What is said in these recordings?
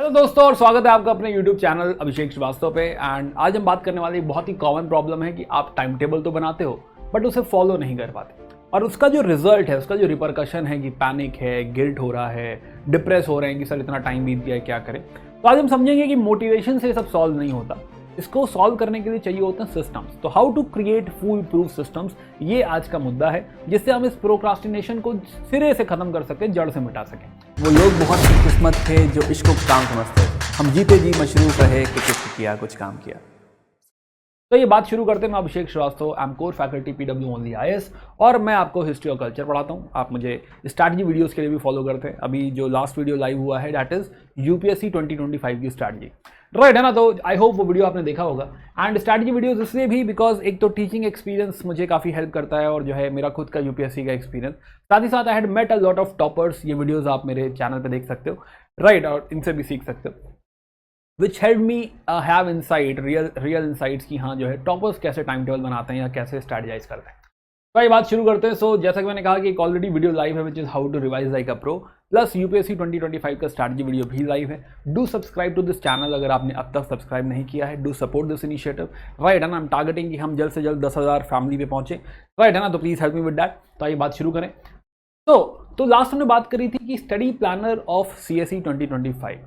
Hello दोस्तों और स्वागत है आपका अपने YouTube चैनल अभिषेक श्रीवास्तव पे। एंड आज हम बात करने वाले एक बहुत ही कॉमन प्रॉब्लम है कि आप टाइम टेबल तो बनाते हो बट उसे फॉलो नहीं कर पाते, और उसका जो रिजल्ट है, उसका जो रिपरकशन है कि पैनिक है, गिल्ट हो रहा है, डिप्रेस हो रहे हैं कि सर इतना टाइम बीत गया है, क्या करें। तो आज हम समझेंगे कि मोटिवेशन से सब सॉल्व नहीं होता, इसको सॉल्व करने के लिए चाहिए होते हैं सिस्टम्स। तो how to create foolproof systems, ये आज का मुद्दा है, जिससे हम इस प्रोक्रास्टिनेशन को सिरे से खत्म कर सकें, जड़ से मिटा सकें। वो लोग बहुत खुशकिस्मत थे जो इश्क को काम समझते थे। हम जीते जी मशरूफ रहे कि कुछ किया, कुछ काम किया। तो ये बात शुरू करते हैं। मैं Abhishek Srivastava, I am core faculty PW only IAS, और मैं आपको हिस्ट्री और कल्चर पढ़ाता हूँ। आप मुझे स्ट्रैटेजी वीडियोस के लिए भी फॉलो करते हैं। अभी जो लास्ट वीडियो लाइव हुआ है दैट इज UPSC 2025 की स्ट्रैटेजी, राइट है ना। तो आई होप वो वीडियो आपने देखा होगा। एंड स्ट्रैटेजी वीडियोस इसलिए भी बिकॉज एक तो टीचिंग एक्सपीरियंस मुझे काफ़ी हेल्प करता है, और जो है मेरा खुद का UPSC का एक्सपीरियंस, साथ ही साथ I had met a lot of toppers. ये वीडियोस आप मेरे चैनल पे देख सकते हो, राइट, और इनसे भी सीख सकते हो, which help me have insight, real insights की हाँ जो है टॉपर्स कैसे टाइम टेबल बनाते हैं या कैसे स्ट्रैटेजाइज करते हैं। तो ये बात शुरू करते हैं। सो जैसा कि मैंने कहा कि एक ऑलरेडी वीडियो लाइव है which is how to revise like a pro, plus UPSC 2025 का स्ट्रैटेजी वीडियो भी लाइव है। Do subscribe to this channel अगर आपने अब तक सब्सक्राइब नहीं किया है। Do support this initiative, right है ना। आई एम टारगेटिंग कि हम जल्द से जल्द 10,000 फैमिली पे पहुंचे, राइट है ना। तो please help me with that. तो आइए बात शुरू करें। तो लास्ट हमने बात करी थी कि स्टडी प्लानर ऑफ CSE 2025,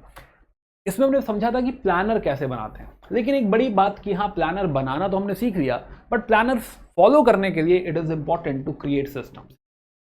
इसमें हमने समझा था कि प्लानर कैसे बनाते हैं। लेकिन एक बड़ी बात कि हाँ प्लानर बनाना तो हमने सीख लिया, बट प्लानर फॉलो करने के लिए it is important to create systems,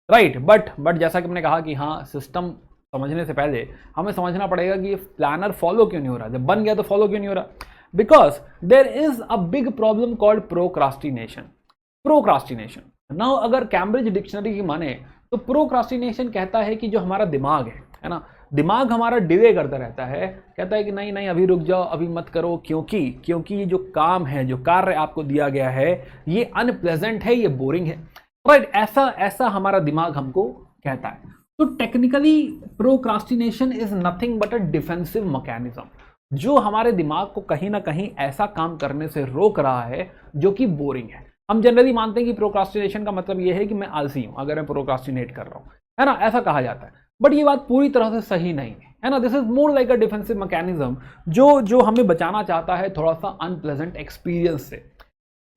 right. But जैसा कि हमने कहा कि हाँ सिस्टम समझने से पहले हमें समझना पड़ेगा कि प्लानर फॉलो क्यों नहीं हो रहा। जब बन गया तो फॉलो क्यों नहीं हो रहा, because there is a big problem called procrastination. Now अगर कैम्ब्रिज डिक्शनरी की माने तो प्रोक्रास्टिनेशन कहता है कि जो हमारा दिमाग है ना, दिमाग हमारा डिले करता रहता है, कहता है कि नहीं नहीं अभी रुक जाओ, अभी मत करो, क्योंकि ये जो काम है, जो कार्य आपको दिया गया है, ये अनप्लेजेंट है, ये बोरिंग है, राइट। ऐसा हमारा दिमाग हमको कहता है। तो technically procrastination is nothing but a defensive mechanism, जो हमारे दिमाग को कहीं ना कहीं ऐसा काम करने से रोक रहा है जो कि बोरिंग है। हम जनरली मानते हैं कि प्रोक्रास्टिनेशन का मतलब ये है कि मैं आलसी हूं अगर मैं प्रोक्रास्टिनेट कर रहा हूं, है ना, ऐसा कहा जाता है। बट ये बात पूरी तरह से सही नहीं है ना। This is more like a defensive mechanism जो हमें बचाना चाहता है थोड़ा सा अनप्लेजेंट एक्सपीरियंस से।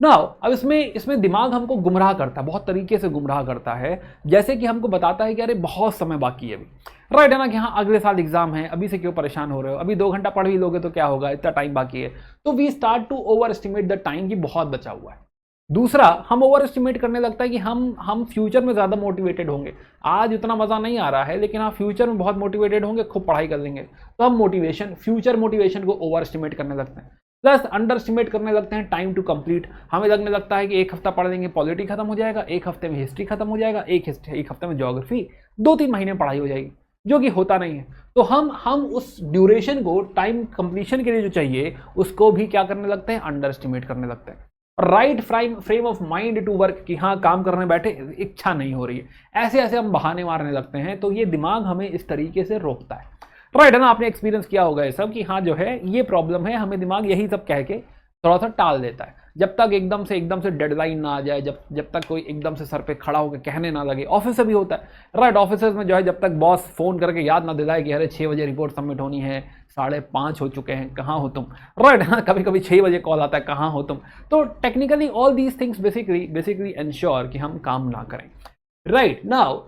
नाउ अब इसमें दिमाग हमको गुमराह करता है, बहुत तरीके से गुमराह करता है। जैसे कि हमको बताता है कि अरे बहुत समय बाकी है अभी, राइट है ना, कि हाँ अगले साल एग्जाम है, अभी से क्यों परेशान हो रहे हो, अभी 2 घंटा पढ़ ही लोगे तो क्या होगा, इतना टाइम बाकी है। तो we start to overestimate the time की बहुत बचा हुआ है। दूसरा, हम ओवर एस्टिमेट करने लगता है कि हम फ्यूचर में ज़्यादा मोटिवेटेड होंगे। आज उतना मज़ा नहीं आ रहा है लेकिन हाँ फ्यूचर में बहुत मोटिवेटेड होंगे, खूब पढ़ाई कर लेंगे। तो हम फ्यूचर मोटिवेशन को ओवर एस्टिमेट करने लगते हैं, प्लस अंडर एस्टिमेट करने लगते हैं टाइम टू कंप्लीट। हमें लगने लगता है कि 1 हफ्ता पढ़ लेंगे पॉलिटी खत्म हो जाएगा, 1 हफ्ते में हिस्ट्री खत्म हो जाएगा, एक हफ्ते में ज्योग्राफी, 2-3 महीने में पढ़ाई हो जाएगी, जो कि होता नहीं है। तो हम उस ड्यूरेशन को, टाइम कंप्लीशन के लिए जो चाहिए, उसको भी क्या करने लगते हैं, अंडर एस्टिमेट करने लगते हैं। Right frame of mind to work, कि हाँ काम करने बैठे, इच्छा नहीं हो रही है, ऐसे हम बहाने मारने लगते हैं। तो ये दिमाग हमें इस तरीके से रोकता है, राइट है ना। आपने एक्सपीरियंस किया होगा ये सब कि हाँ जो है ये प्रॉब्लम है, हमें दिमाग यही सब कह के थोड़ा सा टाल देता है, जब तक एकदम से डेडलाइन ना आ जाए, जब तक कोई एकदम से सर पे खड़ा होकर कहने ना लगे। ऑफिस से भी होता है, राइट। ऑफिस में जो है जब तक बॉस फोन करके याद ना दिलाए कि अरे 6 बजे रिपोर्ट सबमिट होनी है, 5:30 हो चुके हैं, कहाँ हो तुम, राइट हाँ, कभी 6 बजे कॉल आता है, कहाँ हो तुम। तो technically all these things basically ensure कि हम काम ना करें, राइट। नाउ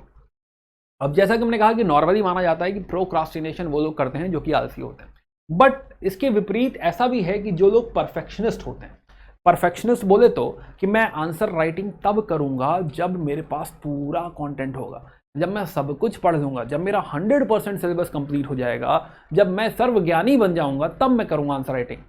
अब जैसा कि हमने कहा कि नॉर्मली माना जाता है कि प्रोक्रास्टिनेशन वो लोग करते हैं जो कि आलसी होते हैं, बट इसके विपरीत ऐसा भी है कि जो लोग परफेक्शनिस्ट होते हैं। परफेक्शनिस्ट बोले तो कि मैं आंसर राइटिंग तब करूंगा जब मेरे पास पूरा कंटेंट होगा, जब मैं सब कुछ पढ़ लूंगा, जब मेरा 100% सिलेबस कंप्लीट हो जाएगा, जब मैं सर्वज्ञानी बन जाऊंगा, तब मैं करूंगा आंसर राइटिंग।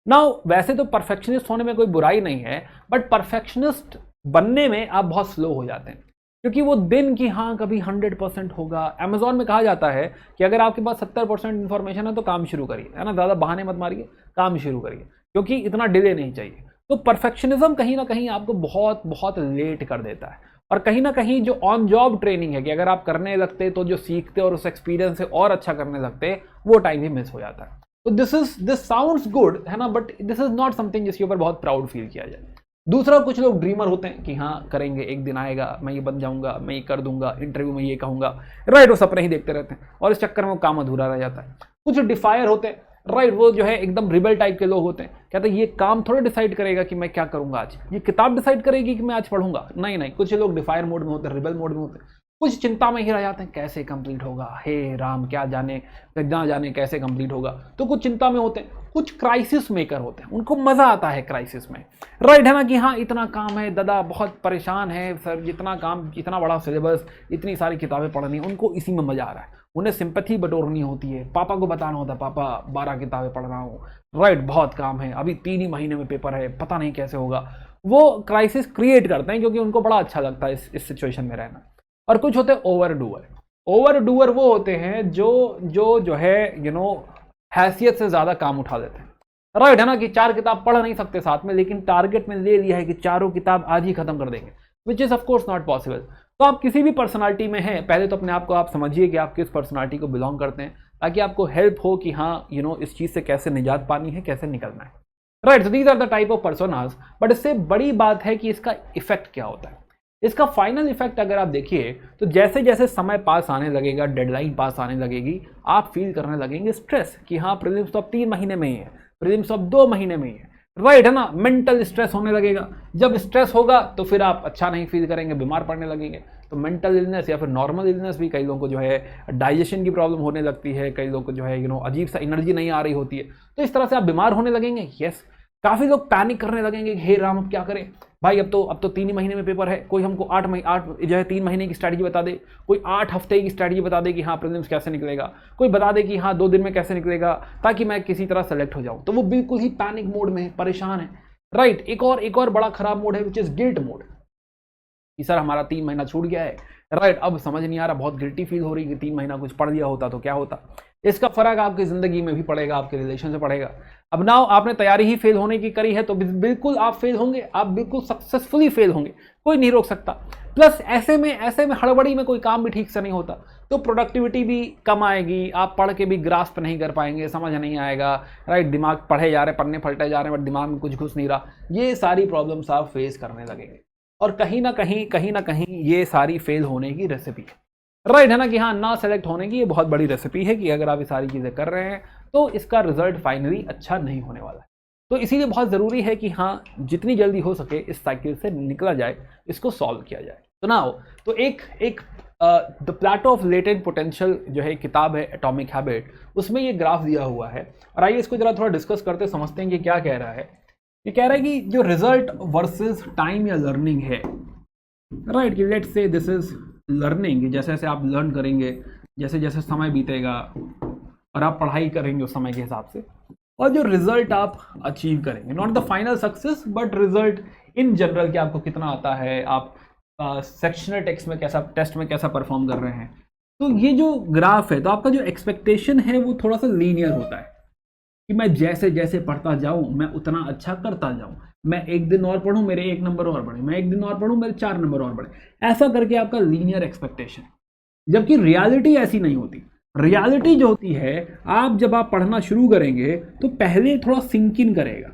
नाउ वैसे तो परफेक्शनिस्ट होने में कोई बुराई नहीं है, बट परफेक्शनिस्ट बनने में आप बहुत स्लो हो जाते हैं, क्योंकि वो दिन की हाँ कभी 100% होगा। अमेजोन में कहा जाता है कि अगर आपके पास 70% इंफॉर्मेशन है तो काम शुरू करिए, है ना, ज़्यादा बहाने मत मारिए, काम शुरू करिए, क्योंकि इतना डिले नहीं चाहिए। तो परफेक्शनिज्म कहीं ना कहीं आपको बहुत लेट कर देता है, और कहीं ना कहीं जो ऑन जॉब ट्रेनिंग है कि अगर आप करने लगते तो जो सीखते और उस एक्सपीरियंस से और अच्छा करने लगते, वो टाइम भी मिस हो जाता है। तो दिस साउंड्स गुड, है ना, but this is not something जिसके ऊपर बहुत प्राउड फील किया जाए। दूसरा, कुछ लोग ड्रीमर होते हैं कि हाँ करेंगे, एक दिन आएगा, मैं ये बन जाऊंगा, मैं ये कर दूंगा, इंटरव्यू में ये कहूंगा, राइट, वो सपने ही देखते रहते हैं और इस चक्कर में वो काम अधूरा रह जाता है। कुछ डिफायर होते हैं, राइट, वो जो है एकदम रिबल टाइप के लोग होते हैं, कहते हैं ये काम थोड़ा डिसाइड करेगा कि मैं क्या करूंगा आज, ये किताब डिसाइड करेगी कि मैं आज पढ़ूंगा, नहीं नहीं, कुछ लोग डिफायर मोड में होते हैं, रिबल मोड में होते हैं, कुछ चिंता में ही रह जाते हैं कैसे कंप्लीट होगा, हे राम क्या जाने ना जाने कैसे कंप्लीट होगा, तो कुछ चिंता में होते हैं। कुछ क्राइसिस मेकर होते हैं, उनको मजा आता है क्राइसिस में, राइट, है ना, कि हाँ इतना काम है दादा, बहुत परेशान है सर, जितना काम, इतना बड़ा सिलेबस, इतनी सारी किताबें पढ़नी, उनको इसी में मजा आ रहा है। उन्हें सिंपैथी बटोरनी होती है, पापा को बताना होता है पापा 12 किताबें पढ़ रहा हूँ, राइट, बहुत काम है, अभी 3 ही महीने में पेपर है, पता नहीं कैसे होगा। वो क्राइसिस क्रिएट करते हैं क्योंकि उनको बड़ा अच्छा लगता है इस सिचुएशन में रहना। और कुछ होते हैं ओवर डूअर। ओवर डूअर वो होते हैं जो है हैसियत से ज्यादा काम उठा देते हैं, राइट, है ना, कि 4 किताब पढ़ नहीं सकते साथ में, लेकिन टारगेट में ले लिया है कि चारों किताब आज ही खत्म कर देंगे, which is of course not possible. तो आप किसी भी पर्सनालिटी में हैं, पहले तो अपने आप को आप समझिए कि आप किस पर्सनालिटी को बिलोंग करते हैं, ताकि आपको हेल्प हो कि हाँ इस चीज से कैसे निजात पानी है, कैसे निकलना है, right. So these are the type of personas. But इससे बड़ी बात है कि इसका इफेक्ट क्या होता है। इसका फाइनल इफेक्ट अगर आप देखिए तो जैसे जैसे समय पास आने लगेगा, डेडलाइन पास आने लगेगी, आप फील करने लगेंगे स्ट्रेस कि हाँ प्रीलिम्स तो अब 3 महीने में ही है, प्रीलिम्स अब 2 महीने में ही है, राइट, है ना। मेंटल स्ट्रेस होने लगेगा। जब स्ट्रेस होगा तो फिर आप अच्छा नहीं फील करेंगे, बीमार पड़ने लगेंगे। तो मेंटल इलनेस या फिर नॉर्मल इलनेस भी, कई लोगों को जो है डाइजेशन की प्रॉब्लम होने लगती है, कई लोगों को जो है अजीब सा एनर्जी नहीं आ रही होती है, तो इस तरह से आप बीमार होने लगेंगे। यस, काफी लोग पैनिक करने लगेंगे, हे राम अब क्या करें भाई, अब तो 3 ही महीने में पेपर है, कोई हमको 8 जो है 3 महीने की स्ट्रैटेजी बता दे, कोई 8 हफ्ते की स्ट्रैटेजी बता दे कि हाँ प्रीलिम्स कैसे निकलेगा, कोई बता दे कि हाँ 2 दिन में कैसे निकलेगा, ताकि मैं किसी तरह सेलेक्ट हो जाऊं। तो वो बिल्कुल ही पैनिक मोड में है, परेशान है, राइट। एक और बड़ा खराब मोड है विच इज गिल्ट मोड, कि सर हमारा 3 महीना छूट गया है, राइट, अब समझ नहीं आ रहा, बहुत गिल्टी फील हो रही कि 3 महीना कुछ पढ़ लिया होता तो क्या होता। इसका फर्क आपकी जिंदगी में भी पड़ेगा, आपके रिलेशन से पड़ेगा। अब नाउ आपने तैयारी ही फेल होने की करी है तो बिल्कुल आप फेल होंगे, आप बिल्कुल सक्सेसफुली फेल होंगे, कोई नहीं रोक सकता। प्लस ऐसे में हड़बड़ी में कोई काम भी ठीक से नहीं होता, तो प्रोडक्टिविटी भी कम आएगी, आप पढ़ के भी ग्रास्प नहीं कर पाएंगे, समझ नहीं आएगा, राइट, दिमाग पढ़े जा रहे, पन्ने पलटे जा रहे हैं, बट दिमाग में कुछ घुस नहीं रहा। ये सारी प्रॉब्लम्स आप फेस करने लगेंगे, और कहीं ना कहीं ये सारी फेल होने की रेसिपी है, राइट, है ना, कि हाँ ना सेलेक्ट होने की ये बहुत बड़ी रेसिपी है, कि अगर आप ये सारी चीजें कर रहे हैं तो इसका रिजल्ट फाइनली अच्छा नहीं होने वाला है। तो इसीलिए बहुत जरूरी है कि हाँ जितनी जल्दी हो सके इस साइकिल से निकला जाए, इसको सॉल्व किया जाए। तो ना तो एक the plateau of latent potential जो है किताब है एटॉमिक हैबिट, उसमें ये ग्राफ दिया हुआ है, और आइए इसको जरा थोड़ा डिस्कस करते समझते हैं कि क्या कह रहा है। ये कह रहा है कि जो रिजल्ट वर्सेस टाइम या लर्निंग है, राइट, कि let's say this is learning, जैसे जैसे आप लर्न करेंगे, जैसे जैसे समय बीतेगा और आप पढ़ाई करेंगे उस समय के हिसाब से, और जो रिजल्ट आप अचीव करेंगे, not the final success but result in general, कि आपको कितना आता है, आप सेक्शनल टेस्ट में कैसा परफॉर्म कर रहे हैं। तो ये जो ग्राफ है, तो आपका जो एक्सपेक्टेशन है वो थोड़ा सा लीनियर होता है, कि मैं जैसे जैसे पढ़ता जाऊं मैं उतना अच्छा करता जाऊं, मैं 1 दिन और पढ़ूं मेरे 1 नंबर और बढ़े, मैं 1 दिन और पढ़ूं मेरे 4 नंबर और बढ़े, ऐसा करके आपका लीनियर एक्सपेक्टेशन। जबकि रियलिटी ऐसी नहीं होती। रियलिटी जो होती है, जब आप पढ़ना शुरू करेंगे तो पहले थोड़ा सिंक इन करेगा,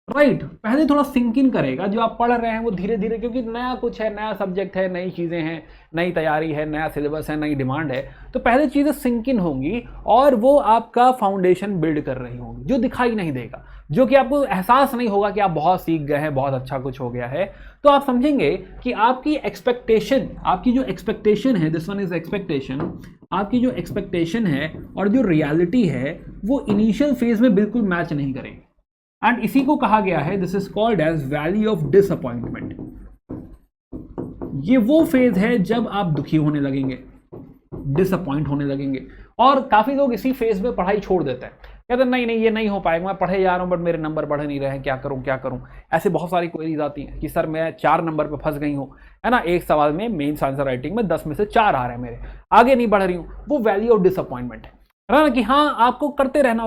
राइट, पहले थोड़ा सिंक इन करेगा जो आप पढ़ रहे हैं वो धीरे धीरे, क्योंकि नया कुछ है, नया सब्जेक्ट है, नई चीज़ें हैं, नई तैयारी है, नया सिलेबस है, नई डिमांड है, तो पहले चीज़ें सिंक इन होंगी और वो आपका फाउंडेशन बिल्ड कर रही होंगी, जो दिखाई नहीं देगा, जो कि आपको एहसास नहीं होगा कि आप बहुत सीख गए हैं, बहुत अच्छा कुछ हो गया है। तो आप समझेंगे कि आपकी एक्सपेक्टेशन, आपकी जो एक्सपेक्टेशन है, दिस वन इज एक्सपेक्टेशन, आपकी जो एक्सपेक्टेशन है और जो रियलिटी है वो इनिशियल फेज में बिल्कुल मैच नहीं करेगी। एंड इसी को कहा गया है, this is called as valley of disappointment. ये वो फेज है जब आप दुखी होने लगेंगे, डिसअपॉइंट होने लगेंगे, और काफी लोग इसी फेज में पढ़ाई छोड़ देते हैं, कहते हैं नहीं ये नहीं हो पाएगा, मैं पढ़े जा रहा हूं बट मेरे नंबर बढ़ नहीं रहे हैं, क्या करूं। ऐसे बहुत सारी क्वेरीज आती हैं कि सर मैं 4 नंबर पे फंस गई हूं, है ना, एक सवाल में मेंस आंसर राइटिंग में 10 में से 4 आ रहे हैं मेरे, आगे नहीं बढ़ रही हूं। वो वैल्यू ऑफ डिसअपॉइंटमेंट है ना, कि हाँ आपको करते रहना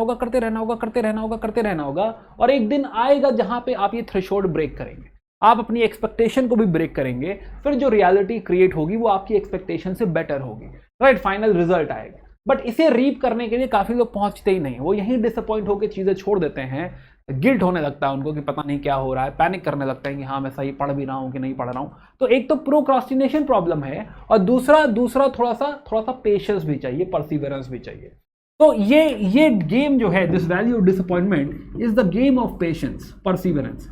होगा, और एक दिन आएगा जहां पे आप ये थ्रेशोल्ड ब्रेक करेंगे, आप अपनी एक्सपेक्टेशन को भी ब्रेक करेंगे, फिर जो रियलिटी क्रिएट होगी वो आपकी एक्सपेक्टेशन से बेटर होगी, राइट, फाइनल रिजल्ट आएगा। बट इसे रीप करने के लिए काफी लोग पहुंचते ही नहीं, वो यहीं डिसअपॉइंट होकर चीजें छोड़ देते हैं, गिल्ट होने लगता है उनको कि पता नहीं क्या हो रहा है, पैनिक करने लगते हैं कि हाँ मैं सही पढ़ भी रहा हूँ कि नहीं पढ़ रहा हूँ। तो एक तो प्रोक्रास्टिनेशन प्रॉब्लम है, और दूसरा थोड़ा सा पेशेंस भी चाहिए, परसिवरेंस भी चाहिए। तो ये गेम जो है, this value of disappointment is the game of patience, perseverance.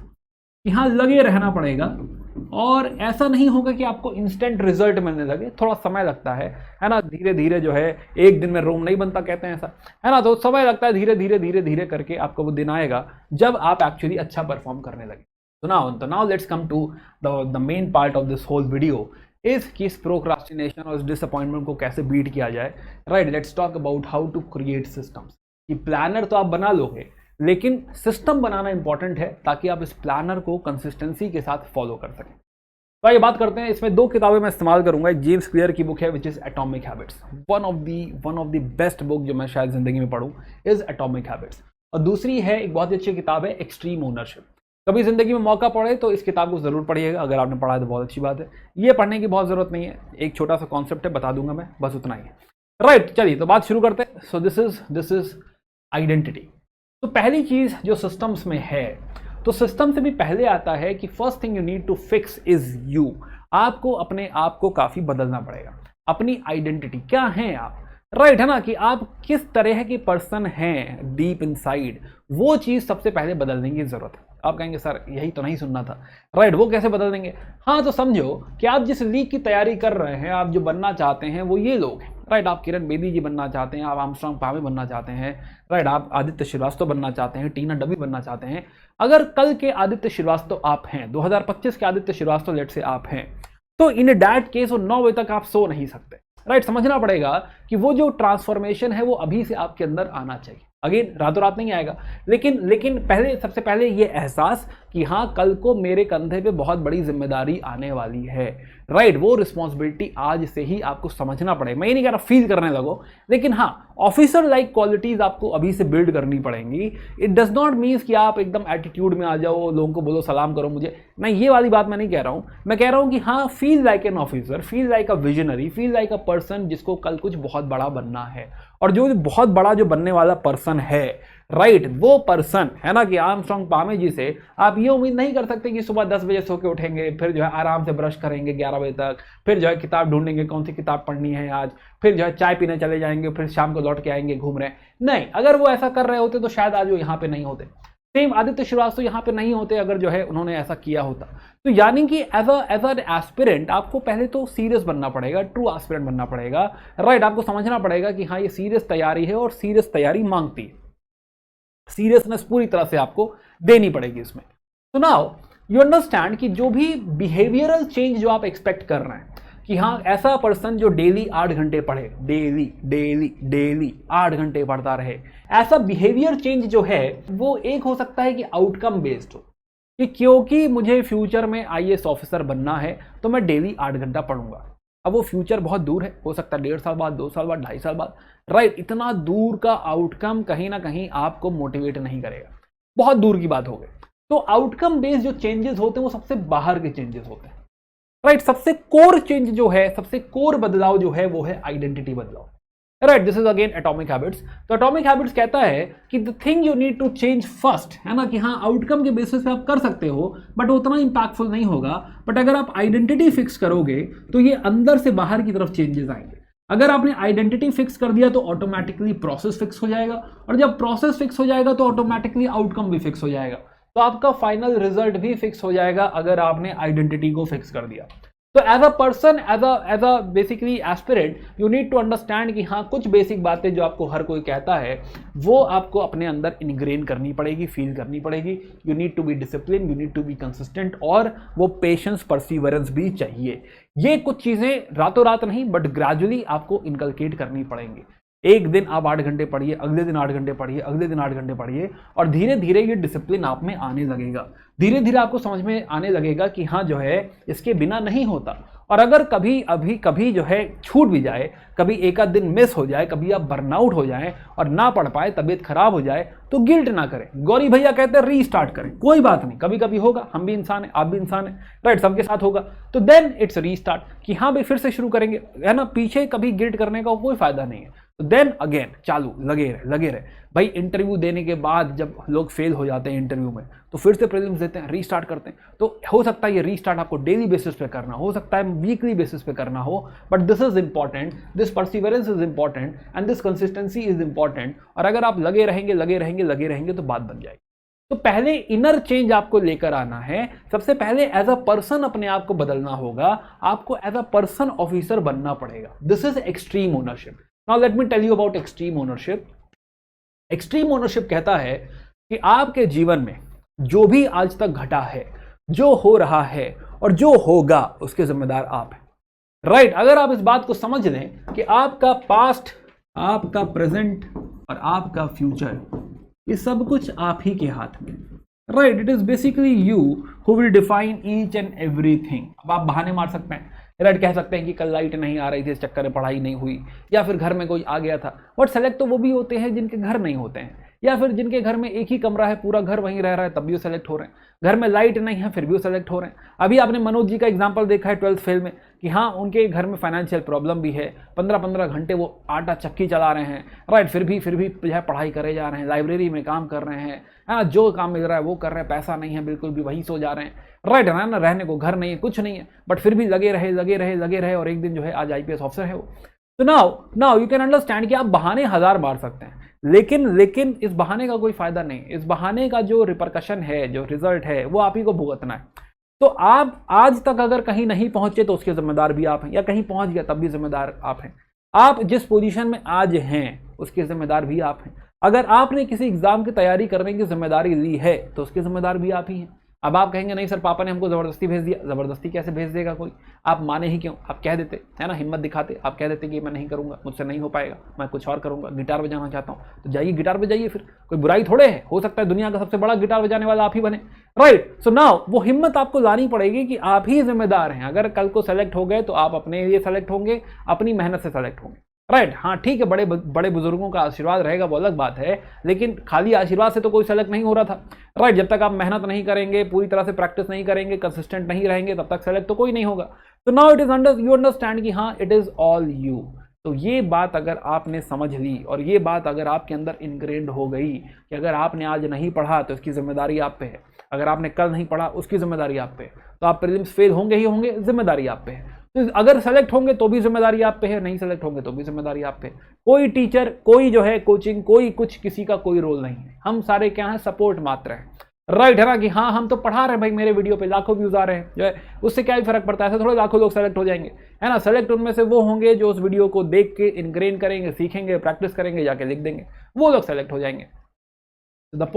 यहाँ लगे रहना पड़ेगा, और ऐसा नहीं होगा कि आपको इंस्टेंट रिजल्ट मिलने लगे, थोड़ा समय लगता है ना। धीरे धीरे जो है, एक दिन में रोम नहीं बनता कहते हैं ऐसा, है ना। तो समय लगता है, धीरे धीरे करके आपको वो दिन आएगा जब आप एक्चुअली अच्छा परफॉर्म करने लगे। तो now let's come to the main part of this whole video is कि इस प्रोक्रास्टिनेशन और इस डिसअपॉइंटमेंट को कैसे बीट किया जाए। Right, let's talk about how to create systems. कि प्लानर तो आप बना लोगे, लेकिन सिस्टम बनाना इंपॉर्टेंट है ताकि आप इस प्लानर को कंसिस्टेंसी के साथ फॉलो कर सकें। तो ये बात करते हैं, इसमें 2 किताबें मैं इस्तेमाल करूंगा। एक जेम्स क्लियर की बुक है which is atomic habits, one of the best book जो मैं शायद जिंदगी में पढ़ूं इज एटॉमिक हैबिट्स। और दूसरी है एक बहुत ही अच्छी किताब है, एक्सट्रीम ओनरशिप। कभी जिंदगी में मौका पड़े तो इस किताब को जरूर पढ़िएगा। अगर आपने पढ़ा है तो बहुत अच्छी बात है, ये पढ़ने की बहुत जरूरत नहीं है, एक छोटा सा कॉन्सेप्ट है, बता दूंगा मैं, बस उतना ही है। राइट, चलिए तो बात शुरू करते हैं। So this is identity. तो पहली चीज जो सिस्टम्स में है, तो सिस्टम से भी पहले आता है कि first thing you need to fix is you. आपको अपने आप को काफी बदलना पड़ेगा, अपनी आइडेंटिटी क्या है आप। राइट, है ना, कि आप किस तरह के पर्सन हैं डीप इनसाइड, वो चीज सबसे पहले बदलने की जरूरत है। आप कहेंगे सर यही तो नहीं सुनना था। राइट, वो कैसे बदल देंगे? हाँ, तो समझो कि आप जिस लीग की तैयारी कर रहे हैं, आप जो बनना चाहते हैं वो ये लोग हैं। राइट, आप किरण बेदी जी बनना चाहते हैं, आप आर्मस्ट्रांग पावे बनना चाहते हैं। राइट, आप आदित्य श्रीवास्तव बनना चाहते हैं, टीना डबी बनना चाहते हैं। अगर कल के आदित्य श्रीवास्तव आप हैं, 2025 के आदित्य श्रीवास्तव लेट से आप हैं, तो इन दैट केस वो 9 बजे तक आप सो नहीं सकते। राइट, समझना पड़ेगा कि वो जो ट्रांसफॉर्मेशन है वो अभी से आपके अंदर आना चाहिए। अगेन रातों रात नहीं आएगा, लेकिन सबसे पहले ये एहसास कि हाँ, कल को मेरे कंधे पे बहुत बड़ी जिम्मेदारी आने वाली है। राइट, वो रिस्पॉन्सिबिलिटी आज से ही आपको समझना पड़ेगा। मैं ये नहीं कह रहा फील करने लगो, लेकिन हाँ, ऑफिसर लाइक क्वालिटीज आपको अभी से बिल्ड करनी पड़ेंगी। इट डज नॉट मीन्स कि आप एकदम एटीट्यूड में आ जाओ, लोगों को बोलो सलाम करो मुझे, नहीं, ये वाली बात मैं नहीं कह रहा हूं। मैं कह रहा हूं कि हाँ, feel like an officer, feel like a visionary, feel like a person जिसको कल कुछ बहुत बड़ा बनना है। और जो बहुत बड़ा जो बनने वाला पर्सन है, राइट, वो पर्सन है ना, कि आर्मस्ट्रांग पावे जी से आप ये उम्मीद नहीं कर सकते कि सुबह 10 बजे सो के उठेंगे, फिर जो है आराम से ब्रश करेंगे 11 बजे तक, फिर जो है किताब ढूंढेंगे कौन सी किताब पढ़नी है आज, फिर जो है चाय पीने चले जाएंगे, फिर शाम को लौट के आएंगे घूम रहे। नहीं, अगर वो ऐसा कर रहे होते तो शायद आज वो यहाँ पे नहीं होते। सेम आदित्य श्रीवास्तव यहाँ पे नहीं होते अगर जो है उन्होंने ऐसा किया होता। तो यानी कि एज एन एस्पिरेंट आपको पहले तो सीरियस बनना पड़ेगा, ट्रू एस्पिरेंट बनना पड़ेगा। राइट, आपको समझना पड़ेगा कि हाँ, ये सीरियस तैयारी है और सीरियस तैयारी मांगती है, सीरियसनेस पूरी तरह से आपको देनी पड़ेगी इसमें। तो नाउ यू अंडरस्टैंड कि जो भी बिहेवियरल चेंज जो आप एक्सपेक्ट कर रहे हैं कि हाँ, ऐसा पर्सन जो डेली 8 घंटे पढ़े, डेली 8 घंटे पढ़ता रहे, ऐसा बिहेवियर चेंज जो है वो एक हो सकता है कि आउटकम बेस्ड हो, कि क्योंकि मुझे फ्यूचर में IAS ऑफिसर बनना है तो मैं डेली 8 घंटा पढ़ूंगा। अब वो फ्यूचर बहुत दूर है, हो सकता है 1.5 साल बाद, 2 साल बाद, 2.5 साल बाद। राइट, इतना दूर का आउटकम कहीं ना कहीं आपको मोटिवेट नहीं करेगा, बहुत दूर की बात हो गई। तो आउटकम बेस्ड जो चेंजेस होते हैं वो सबसे बाहर के चेंजेस होते हैं। राइट, सबसे कोर चेंज जो है, सबसे कोर बदलाव जो है वो है आइडेंटिटी बदलाव। Right, this is again atomic habits. तो एटॉमिक हैबिट्स कहता है कि the thing you need to change first, है ना, कि हाँ, आउटकम के बेसिस पे आप कर सकते हो बट उतना इंपैक्टफुल नहीं होगा। बट अगर आप आइडेंटिटी फिक्स करोगे तो ये अंदर से बाहर की तरफ चेंजेस आएंगे। अगर आपने आइडेंटिटी फिक्स कर दिया तो ऑटोमेटिकली प्रोसेस फिक्स हो जाएगा, और जब प्रोसेस फिक्स हो जाएगा तो ऑटोमेटिकली आउटकम भी फिक्स हो जाएगा। तो आपका फाइनल रिजल्ट भी फिक्स हो जाएगा अगर आपने आइडेंटिटी को फिक्स कर दिया। तो as a person, as a basically aspirant, you need to understand कि हाँ, कुछ बेसिक बातें जो आपको हर कोई कहता है वो आपको अपने अंदर इनग्रेन करनी पड़ेगी, फील करनी पड़ेगी। You need to be discipline, you need to be consistent, और वो पेशेंस, परसिवरेंस भी चाहिए। ये कुछ चीजें रातों रात नहीं बट ग्रेजुअली आपको इनकलकेट करनी पड़ेंगी। एक दिन आप 8 घंटे पढ़िए, अगले दिन 8 घंटे पढ़िए, अगले दिन 8 घंटे पढ़िए, और धीरे धीरे ये डिसिप्लिन आप में आने लगेगा। धीरे धीरे आपको समझ में आने लगेगा कि हाँ, जो है इसके बिना नहीं होता। और अगर कभी जो है छूट भी जाए, कभी एक आध दिन मिस हो जाए, कभी आप बर्नआउट हो जाए और ना पढ़ पाए, तबीयत खराब हो जाए, तो गिल्ट ना करें। गौरी भैया कहते हैं रीस्टार्ट करें, कोई बात नहीं, कभी कभी होगा, हम भी इंसान हैं, आप भी इंसान हैं। राइट, सबके साथ होगा। तो देन इट्स रीस्टार्ट, कि हाँ भाई फिर से शुरू करेंगे, है ना। पीछे कभी गिल्ट करने का कोई फायदा नहीं है। तो देन अगेन चालू लगे रहे भाई। इंटरव्यू देने के बाद जब लोग फेल हो जाते हैं इंटरव्यू में तो फिर से प्रीलिम्स देते हैं, रीस्टार्ट करते हैं। तो हो सकता है ये रीस्टार्ट आपको डेली बेसिस पे करना हो सकता है वीकली बेसिस पे करना हो, but this is important, this perseverance is important and this consistency is important. और अगर आप लगे रहेंगे तो बात बन जाएगी। तो पहले इनर चेंज आपको लेकर आना है। सबसे पहले एज अ पर्सन अपने आप को बदलना होगा, आपको एज अ पर्सन ऑफिसर बनना पड़ेगा। This is extreme ownership. Now let me tell you about extreme ownership. Extreme ownership कहता है कि आपके जीवन में जो भी आज तक घटा है, जो हो रहा है और जो होगा, उसके जिम्मेदार आप हैं। राइट अगर आप इस बात को समझ लें कि आपका पास्ट, आपका प्रेजेंट और आपका फ्यूचर, ये सब कुछ आप ही के हाथ में। Right it is basically you who will define each and everything. अब आप बहाने मार सकते हैं, राइट कह सकते हैं कि कल लाइट नहीं आ रही थी इस चक्कर में पढ़ाई नहीं हुई, या फिर घर में कोई आ गया था। बट सेलेक्ट तो वो भी होते हैं जिनके घर नहीं होते हैं, या फिर जिनके घर में एक ही कमरा है, पूरा घर वहीं रह रहा है, तब भी वो सेलेक्ट हो रहे हैं। घर में लाइट नहीं है फिर भी वो सेलेक्ट हो रहे हैं। अभी आपने मनोज जी का एग्जांपल देखा है 12th फेल में कि हाँ उनके घर में फाइनेंशियल प्रॉब्लम भी है, 15-15 घंटे वो आटा चक्की चला रहे हैं। राइट फिर भी जो है पढ़ाई करे जा रहे हैं, लाइब्रेरी में काम कर रहे हैं, है ना, जो काम मिल रहा है वो कर रहे हैं, पैसा नहीं है बिल्कुल भी, वहीं सो जा रहे हैं। राइट है ना, रहने को घर नहीं है, कुछ नहीं है, बट फिर भी लगे रहे और एक दिन जो है आज IPS ऑफिसर है वो। तो नाउ यू कैन अंडरस्टैंड कि आप बहाने 1000 मार सकते हैं, लेकिन इस बहाने का कोई फायदा नहीं। इस बहाने का जो रिपरकशन है, जो रिजल्ट है, वो आप ही को भुगतना है। तो आप आज तक अगर कहीं नहीं पहुंचे तो उसके जिम्मेदार भी आप हैं, या कहीं पहुंच गया तब भी जिम्मेदार आप हैं। आप जिस पोजीशन में आज हैं उसके जिम्मेदार भी आप हैं। अगर आपने किसी एग्जाम की तैयारी करने की जिम्मेदारी ली है तो उसके जिम्मेदार भी आप ही हैं। अब आप कहेंगे नहीं सर पापा ने हमको ज़बरदस्ती भेज दिया। ज़बरदस्ती कैसे भेज देगा कोई? आप माने ही क्यों? आप कह देते, है ना, हिम्मत दिखाते, आप कह देते कि मैं नहीं करूंगा, मुझसे नहीं हो पाएगा, मैं कुछ और करूंगा, गिटार बजाना चाहता हूं, तो जाइए गिटार बजाइए। फिर कोई बुराई थोड़े है, हो सकता है दुनिया का सबसे बड़ा गिटार बजाने वाला आप ही बने। राइट सो नाउ वो हिम्मत आपको लानी पड़ेगी कि आप ही जिम्मेदार हैं। अगर कल को सेलेक्ट हो गए तो आप अपने लिए सेलेक्ट होंगे, अपनी मेहनत से सेलेक्ट होंगे। राइट हाँ ठीक है, बड़े बुजुर्गों का आशीर्वाद रहेगा वो अलग बात है, लेकिन खाली आशीर्वाद से तो कोई सेलेक्ट नहीं हो रहा था। राइट जब तक आप मेहनत नहीं करेंगे, पूरी तरह से प्रैक्टिस नहीं करेंगे, कंसिस्टेंट नहीं रहेंगे, तब तक सेलेक्ट तो कोई नहीं होगा। तो now it is you understand कि हाँ इट इज ऑल यू। तो ये बात अगर आपने समझ ली और ये बात अगर आपके अंदर इनग्रेन्ड हो गई कि अगर आपने आज नहीं पढ़ा तो इसकी जिम्मेदारी आप पे है, अगर आपने कल नहीं पढ़ा उसकी जिम्मेदारी आप पे है, तो आप प्रीलिम्स फेल होंगे ही होंगे, जिम्मेदारी आप पे है। तो अगर सेलेक्ट होंगे तो भी जिम्मेदारी आप पे है, नहीं सेलेक्ट होंगे तो भी जिम्मेदारी आप पे है। कोई टीचर, कोई जो है कोचिंग, कोई कुछ, किसी का कोई रोल नहीं है। हम सारे क्या हैं, सपोर्ट मात्र हैं। राइट है ना कि हाँ हम तो पढ़ा रहे हैं भाई, मेरे वीडियो पे लाखों व्यूज आ रहे हैं, जो है उससे क्या ही फर्क पड़ता है, ऐसे थोड़े लाखों लोग सेलेक्ट हो जाएंगे, है ना। सेलेक्ट उनमें से वो होंगे जो उस वीडियो को देख के इनग्रेन करेंगे, सीखेंगे, प्रैक्टिस करेंगे, जाके लिख देंगे, वो लोग सेलेक्ट हो जाएंगे। द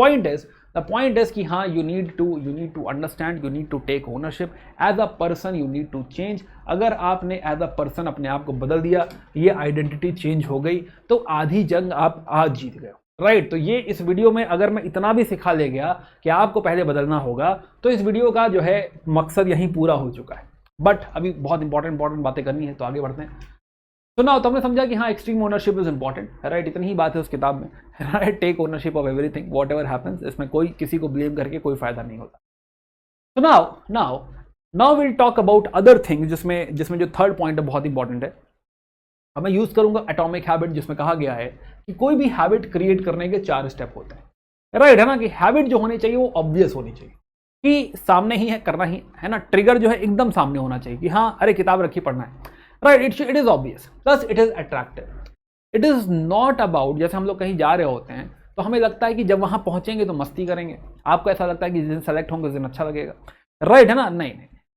पॉइंट इज कि हाँ you need to understand, you need to take ownership as a person, you need to change. अगर आपने एज अ पर्सन अपने आप को बदल दिया, ये आइडेंटिटी चेंज हो गई, तो आधी जंग आप आज जीत गए। राइट तो ये इस वीडियो में अगर मैं इतना भी सिखा ले गया कि आपको पहले बदलना होगा, तो इस वीडियो का जो है मकसद यहीं पूरा हो चुका है। बट अभी बहुत इंपॉर्टेंट बातें करनी है, तो आगे बढ़ते हैं। तो ना तुमने समझा कि हाँ extreme ownership is important. Right इतनी ही बात है उस किताब में। Right take ownership of everything whatever happens. इसमें कोई किसी को ब्लेम करके कोई फायदा नहीं होता। तो now will talk about other things, जिसमें जो थर्ड पॉइंट है बहुत इंपॉर्टेंट है। अब मैं यूज करूंगा एटॉमिक हैबिट, जिसमें कहा गया है कि कोई भी हैबिट क्रिएट करने के 4 स्टेप होते हैं। राइट है ना कि हैबिट जो होनी चाहिए वो ऑब्वियस होनी चाहिए कि सामने ही है, करना ही है ना। ट्रिगर जो है एकदम सामने होना चाहिए कि हाँ अरे किताब रखी, पढ़ना है। Right it is obvious, plus it is attractive. It is not about, जैसे हम लोग कहीं जा रहे होते हैं तो हमें लगता है कि जब वहां पहुंचेंगे तो मस्ती करेंगे, आपको ऐसा लगता है कि जिस दिन सेलेक्ट होंगे उस दिन अच्छा लगेगा। राइट है ना, नहीं,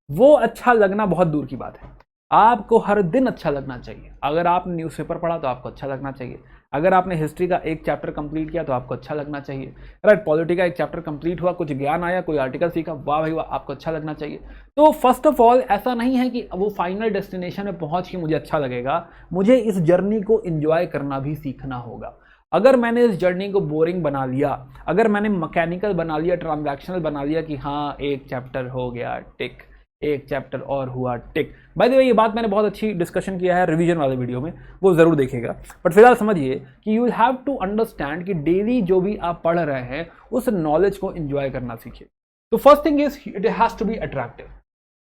वो अच्छा लगना बहुत दूर की बात है। आपको हर दिन अच्छा लगना चाहिए। अगर आपने न्यूज़पेपर पढ़ा तो आपको अच्छा लगना चाहिए, अगर आपने हिस्ट्री का एक चैप्टर कंप्लीट किया तो आपको अच्छा लगना चाहिए। राइट पॉलिटी का एक चैप्टर कंप्लीट हुआ, कुछ ज्ञान आया, कोई आर्टिकल सीखा, वाह भाई वाह, आपको अच्छा लगना चाहिए। तो फर्स्ट ऑफ ऑल ऐसा नहीं है कि वो फाइनल डेस्टिनेशन में पहुंच के मुझे अच्छा लगेगा, मुझे इस जर्नी को एंजॉय करना भी सीखना होगा। अगर मैंने इस जर्नी को बोरिंग बना लिया, अगर मैंने मैकेनिकल बना लिया, ट्रांजैक्शनल बना लिया कि हाँ एक चैप्टर हो गया टिक, एक चैप्टर और हुआ टिक। बाय द वे ये बात मैंने बहुत अच्छी डिस्कशन किया है रिवीजन वाले वीडियो में, वो ज़रूर देखिएगा। बट फिलहाल समझिए कि you will have to understand कि डेली जो भी आप पढ़ रहे हैं उस नॉलेज को एंजॉय करना सीखिए। तो first thing is it has to be attractive.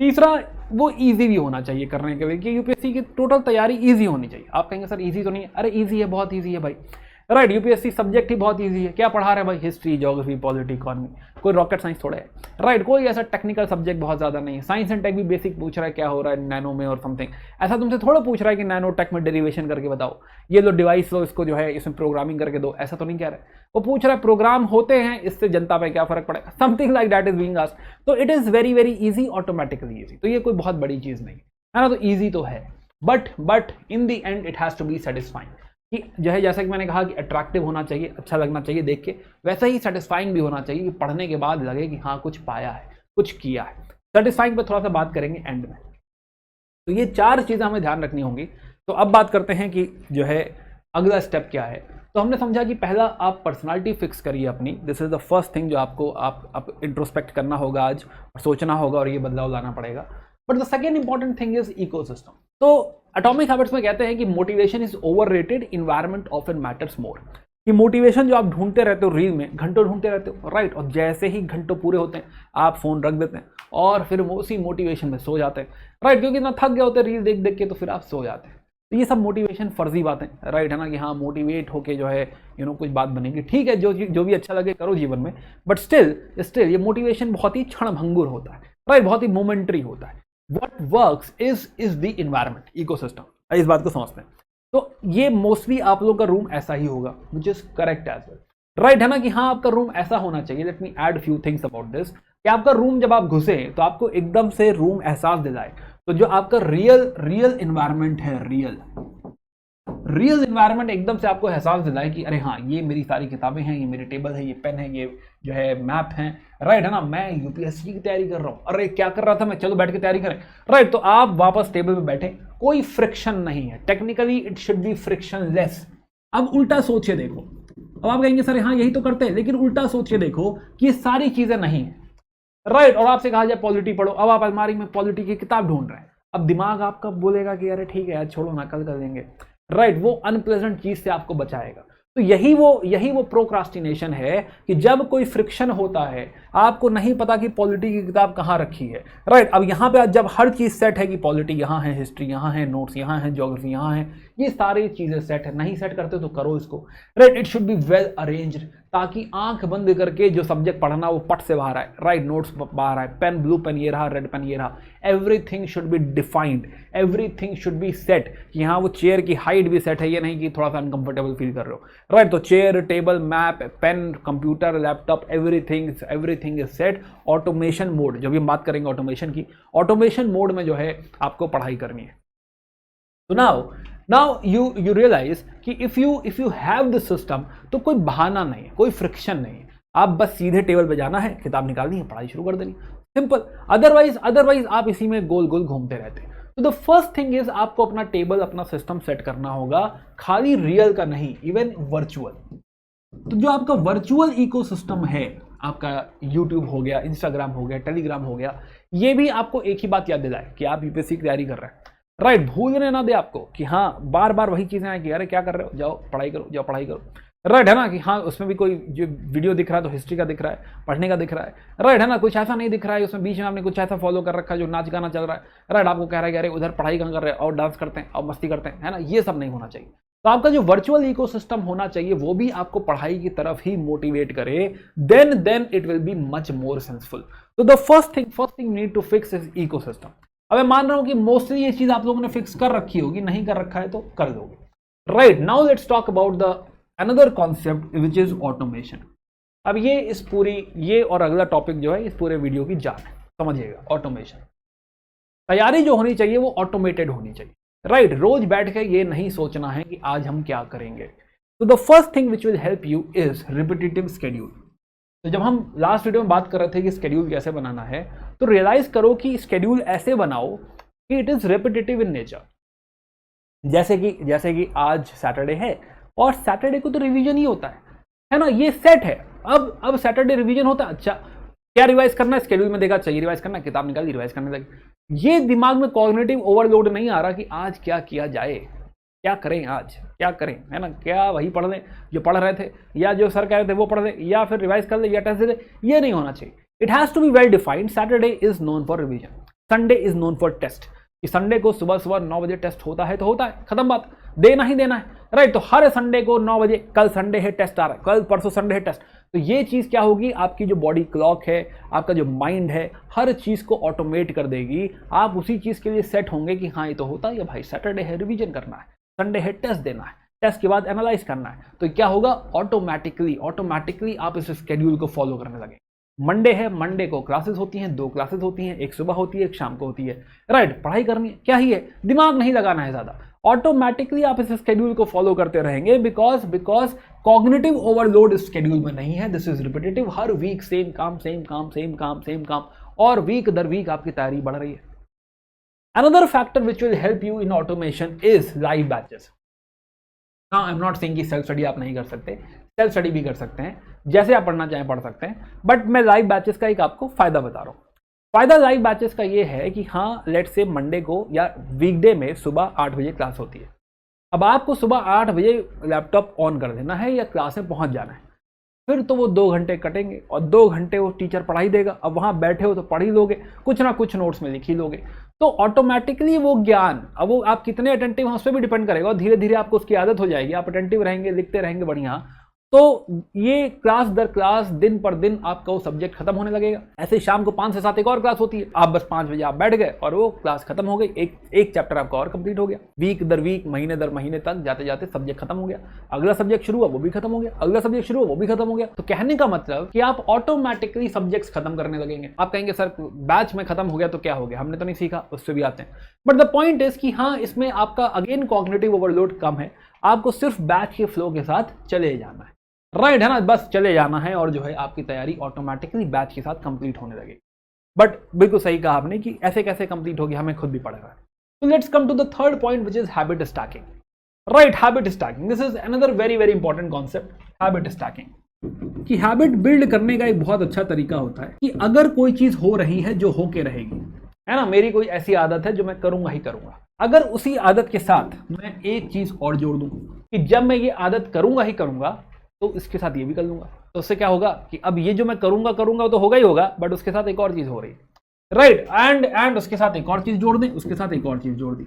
तीसरा, वो इजी भी होना चाहिए करने के लिए, कि यूपीएससी की टोटल तैयारी इजी होनी चाहिए। आप कहेंगे सर इजी तो नहीं है, अरे इजी है, बहुत इजी है भाई। राइट, यूपीएससी सब्जेक्ट ही बहुत इजी है। क्या पढ़ा रहे हैं भाई? हिस्ट्री, ज्योग्राफी, पॉलिटी, इकोनॉमी, कोई रॉकेट साइंस थोड़ा है। राइट, कोई ऐसा टेक्निकल सब्जेक्ट बहुत ज़्यादा नहीं है। साइंस एंड टेक भी बेसिक पूछ रहा है क्या हो रहा है नैनो में और समथिंग। ऐसा तुमसे थोड़ा पूछ रहा है कि नैनो टेक में डेरिवेशन करके बताओ, ये लो डिवाइस लो, इसको जो है इसमें प्रोग्रामिंग करके दो, ऐसा तो नहीं कह रहा है। वो पूछ रहा है प्रोग्राम होते हैं, इससे जनता पे क्या फर्क पड़ेगा, something like that is being asked. तो it is very very easy, automatically easy. तो ये कोई बहुत बड़ी चीज़ नहीं है ना, तो ईजी तो है, but in the end it has to be satisfying, कि जो है जैसा कि मैंने कहा कि अट्रैक्टिव होना चाहिए, अच्छा लगना चाहिए देख के, वैसा ही सेटिस्फाइंग भी होना चाहिए, कि पढ़ने के बाद लगे कि हाँ कुछ पाया है, कुछ किया है। सेटिस्फाइंग पे थोड़ा सा बात करेंगे एंड में। तो ये 4 चीज़ें हमें ध्यान रखनी होंगी। तो अब बात करते हैं कि जो है अगला स्टेप क्या है। तो हमने समझा कि पहला आप पर्सनालिटी फिक्स करिए अपनी, this is the first thing जो आपको आप इंट्रोस्पेक्ट करना होगा आज, और सोचना होगा, और ये बदलाव लाना पड़ेगा। But the second important thing is ecosystem. तो एटॉमिक हैबिट्स में कहते हैं कि motivation is overrated, environment often matters more. कि मोटिवेशन जो आप ढूंढते रहते हो रील में, घंटों ढूंढते रहते हो, राइट, और जैसे ही घंटों पूरे होते हैं आप फोन रख देते हैं और फिर उसी मोटिवेशन में सो जाते हैं, राइट, क्योंकि इतना थक गए होते हैं रील देख देख के, तो फिर आप सो जाते हैं। तो ये सब मोटिवेशन फर्जी बातें, राइट है ना, कि हाँ मोटिवेट होके जो है कुछ बात बनेगी, ठीक है, जो भी अच्छा लगे करो जीवन में, बट स्टिल ये मोटिवेशन बहुत ही क्षणभंगुर होता है, राइट, बहुत ही मोमेंटरी होता है। What works is the environment, ecosystem। इस बात को समझते हैं। तो ये मोस्टली आप लोगों का रूम ऐसा ही होगा, which is correct as well, right है ना, कि हाँ आपका रूम ऐसा होना चाहिए। Let me add few things about this, कि आपका रूम जब आप घुसे तो आपको एकदम से रूम एहसास दिलाए। तो जो आपका रियल एनवायरनमेंट है, रियल एनवायरनमेंट एकदम से आपको एहसास दिलाए कि अरे हाँ ये मेरी सारी किताबें हैं, ये मेरी टेबल है, ये पेन है, ये जो है मैप है, राइट है ना, मैं यूपीएससी की तैयारी कर रहा हूँ, अरे क्या कर रहा था मैं, चलो बैठ के तैयारी करें, राइट। तो आप वापस टेबल पे बैठे, कोई फ्रिक्शन नहीं है, technically it should be frictionless. अब उल्टा सोच के देखो, अब आप कहेंगे सर हाँ यही तो करते हैं, लेकिन उल्टा सोच के देखो कि ये सारी चीजें नहीं है, राइट। और आपसे कहा जाए पॉलिटी पढ़ो, अब आप अलमारी में पॉलिटी की किताब ढूंढ रहे हैं, अब दिमाग आपका बोलेगा कि अरे ठीक है यार छोड़ो ना, कल कर देंगे, राइट। वो अनप्लेजेंट चीज से आपको बचाएगा। तो यही वो प्रोक्रास्टिनेशन है कि जब कोई फ्रिक्शन होता है, आपको नहीं पता कि पॉलिटी की किताब कहाँ रखी है, राइट। अब यहाँ पे जब हर चीज सेट है कि पॉलिटी यहाँ है, हिस्ट्री यहाँ है, नोट्स यहाँ है, ज्योग्राफी यहाँ है, ये सारी चीजें सेट है, नहीं सेट करते तो करो इसको, right. It should be well arranged, ताकि आंख बंद करके जो सब्जेक्ट पढ़ना वो पट से बाहर आए, राइट, नोट्स बाहर आए, पेन ब्लू पेन ये रहा, रेड पेन ये रहा, everything should be defined, everything should be set, कि हाँ वो चेयर की हाइट भी सेट है, ये नहीं कि थोड़ा सा अनकंफर्टेबल फील कर रहे हो, राइट। तो chair, table, map, pen, computer, laptop, everything is set. Automation mode, जब हम बात करेंगे ऑटोमेशन की, ऑटोमेशन मोड में जो है आपको पढ़ाई करनी है। तो नाउ यू रियलाइज कि if you have the system, तो कोई बहाना नहीं है, कोई फ्रिक्शन नहीं है, आप बस सीधे टेबल पे जाना है, किताब निकालनी है, पढ़ाई शुरू कर देनी, सिंपल। अदरवाइज आप इसी में गोल गोल घूमते रहते हैं। तो द फर्स्ट थिंग इज आपको अपना टेबल, अपना सिस्टम सेट करना होगा, खाली रियल का नहीं, इवन वर्चुअल। तो जो आपका वर्चुअल इकोसिस्टम है, आपका यूट्यूब हो गया, इंस्टाग्राम हो गया, टेलीग्राम हो गया, ये भी आपको एक ही बात याद दिलाए कि आप यूपीएससी की तैयारी कर रहे हैं, राइट। भूलने ना दे आपको कि हाँ बार बार वही चीजें आए कि अरे क्या कर रहे हो, जाओ पढ़ाई करो, जाओ पढ़ाई करो, राइट है ना, कि हाँ उसमें भी कोई जो वीडियो दिख रहा है तो हिस्ट्री का दिख रहा है, पढ़ने का दिख रहा है, राइट है ना, कुछ ऐसा नहीं दिख रहा है उसमें बीच में आपने कुछ ऐसा फॉलो कर रखा है जो नाच गाना चल रहा है, राइट, आपको कह रहा है कि अरे उधर पढ़ाई कहाँ कर रहे हैं और डांस करते हैं और मस्ती करते हैं, है ना, ये सब नहीं होना चाहिए। तो आपका जो वर्चुअल इकोसिस्टम होना चाहिए वो भी आपको पढ़ाई की तरफ ही मोटिवेट करे, then it will be much more senseful. तो the first thing need to fix is ecosystem. अब मैं मान रहा हूं कि मोस्टली ये चीज आप लोगों ने फिक्स कर रखी होगी, नहीं कर रखा है तो कर दोगे, right. Now let's talk about the another concept which is automation. अब ये और अगला टॉपिक जो है इस पूरे वीडियो की जान है, समझिएगा। ऑटोमेशन, तैयारी जो होनी चाहिए वो ऑटोमेटेड होनी चाहिए, राइट। रोज बैठ के ये नहीं सोचना है कि आज हम क्या करेंगे। तो the first thing which will help you is repetitive schedule. तो जब हम लास्ट वीडियो में बात कर रहे थे कि शेड्यूल कैसे बनाना है, तो रियलाइज करो कि शेड्यूल ऐसे बनाओ कि it is repetitive in nature. जैसे कि आज सैटरडे है और सैटरडे को तो रिवीजन ही होता है ना, ये सेट है। अब सैटरडे रिवीजन होता है, अच्छा क्या रिवाइज करना है, शेड्यूल में देखा चाहिए रिवाइज करना, किताब निकाल दी रिवाइज करने लगे। ये दिमाग में कॉग्निटिव ओवरलोड नहीं आ रहा कि आज क्या किया जाए, क्या करें, आज क्या करें, है ना, क्या वही पढ़ लें जो पढ़ रहे थे, या जो सर कह रहे थे वो पढ़ लें, या फिर रिवाइज कर ले, या टेस्ट दे दे, ये नहीं होना चाहिए। It has to be well defined. Saturday is known for revision, Sunday is known for test, कि संडे को सुबह सुबह 9 बजे टेस्ट होता है तो होता है, खत्म बात, देना ही देना है, राइट। तो हर संडे को 9 बजे, कल संडे है टेस्ट आ रहा है, कल परसों संडे है टेस्ट, तो ये चीज क्या होगी, आपकी जो बॉडी क्लॉक है, आपका जो माइंड है, हर चीज को ऑटोमेट कर देगी। आप उसी चीज के लिए सेट होंगे कि हाँ ये तो होता है भाई, सैटरडे है रिवीजन करना है, संडे है टेस्ट देना है, टेस्ट के बाद एनालाइज करना है, तो क्या होगा, ऑटोमेटिकली आप इस शेड्यूल को फॉलो करने लगे। मंडे है, मंडे को क्लासेस होती हैं, 2 क्लासेस होती हैं, एक सुबह होती है, एक शाम को होती है, राइट। पढ़ाई करनी है, क्या ही है, दिमाग नहीं लगाना है ज्यादा, ऑटोमेटिकली आप इस शेड्यूल को फॉलो करते रहेंगे, बिकॉज कॉग्निटिव ओवरलोड इस शेड्यूल में नहीं है। दिस इज रिपीटेटिव, हर वीक सेम काम सेम काम सेम काम सेम काम, और वीक दर वीक आपकी तैयारी बढ़ रही है। Another factor which will help you in automation is live batches. हाँ, आई एम नॉट सेइंग कि सेल्फ स्टडी आप नहीं कर सकते, सेल्फ स्टडी भी कर सकते हैं, जैसे आप पढ़ना चाहें पढ़ सकते हैं, बट मैं लाइव बैचेस का एक आपको फायदा बता रहा हूँ। फायदा लाइव बैचेस का ये है कि हाँ, लेट से मंडे को या वीकडे में सुबह 8 बजे क्लास होती है। अब आपको सुबह 8 बजे लैपटॉप ऑन कर देना है या क्लास में पहुंच जाना है, फिर तो वो 2 घंटे कटेंगे और 2 घंटे वो टीचर पढ़ाई देगा। अब वहां बैठे हो तो पढ़ ही लोगे, कुछ ना कुछ नोट्स में लिख ही लोगे, तो ऑटोमेटिकली वो ज्ञान, अब वो आप कितने अटेंटिव हैं उस पर भी डिपेंड करेगा, और धीरे धीरे आपको उसकी आदत हो जाएगी, आप अटेंटिव रहेंगे, लिखते रहेंगे बढ़िया, तो ये क्लास दर क्लास दिन पर दिन आपका वो सब्जेक्ट खत्म होने लगेगा। ऐसे शाम को 5 से 7 एक और क्लास होती है, आप बस 5 बजे आप बैठ गए और वो क्लास खत्म हो गई, एक चैप्टर आपका और कंप्लीट हो गया। वीक दर वीक, महीने दर महीने तक जाते जाते सब्जेक्ट खत्म हो गया, अगला सब्जेक्ट शुरू हुआ वो भी खत्म हो गया, अगला सब्जेक्ट शुरू हुआ वो भी खत्म हो गया। तो कहने का मतलब कि आप ऑटोमेटिकली सब्जेक्ट्स खत्म करने लगेंगे। आप कहेंगे सर बैच में खत्म हो गया तो क्या हो गया, हमने तो नहीं सीखा, उससे भी आते हैं, बट द पॉइंट इज कि हाँ, इसमें आपका अगेन कॉग्निटिव ओवरलोड कम है, आपको सिर्फ बैच के फ्लो के साथ चले जाना है, राइट है ना, बस चले जाना है, और जो है आपकी तैयारी ऑटोमेटिकली बैच के साथ कंप्लीट होने लगेगी। बट बिल्कुल सही कहा आपने कि ऐसे कैसे कंप्लीट होगी, हमें खुद भी पड़ेगा। तो let's come to the third point which is habit stacking, right. Habit stacking, this is another very very important concept, habit stacking. कि हैबिट बिल्ड करने का एक बहुत अच्छा तरीका होता है कि अगर कोई चीज हो रही है जो होके रहेगी, है ना, मेरी कोई ऐसी आदत है जो मैं करूंगा ही करूंगा, अगर उसी आदत के साथ मैं एक चीज और जोड़ दूं कि जब मैं ये आदत करूंगा ही करूंगा तो इसके साथ ये भी कर लूंगा, तो उससे क्या होगा कि अब ये जो मैं करूंगा वो तो होगा ही होगा, बट उसके साथ एक और चीज हो रही है, राइट, एंड उसके साथ एक और चीज जोड़ दें, उसके साथ एक और चीज जोड़ दी।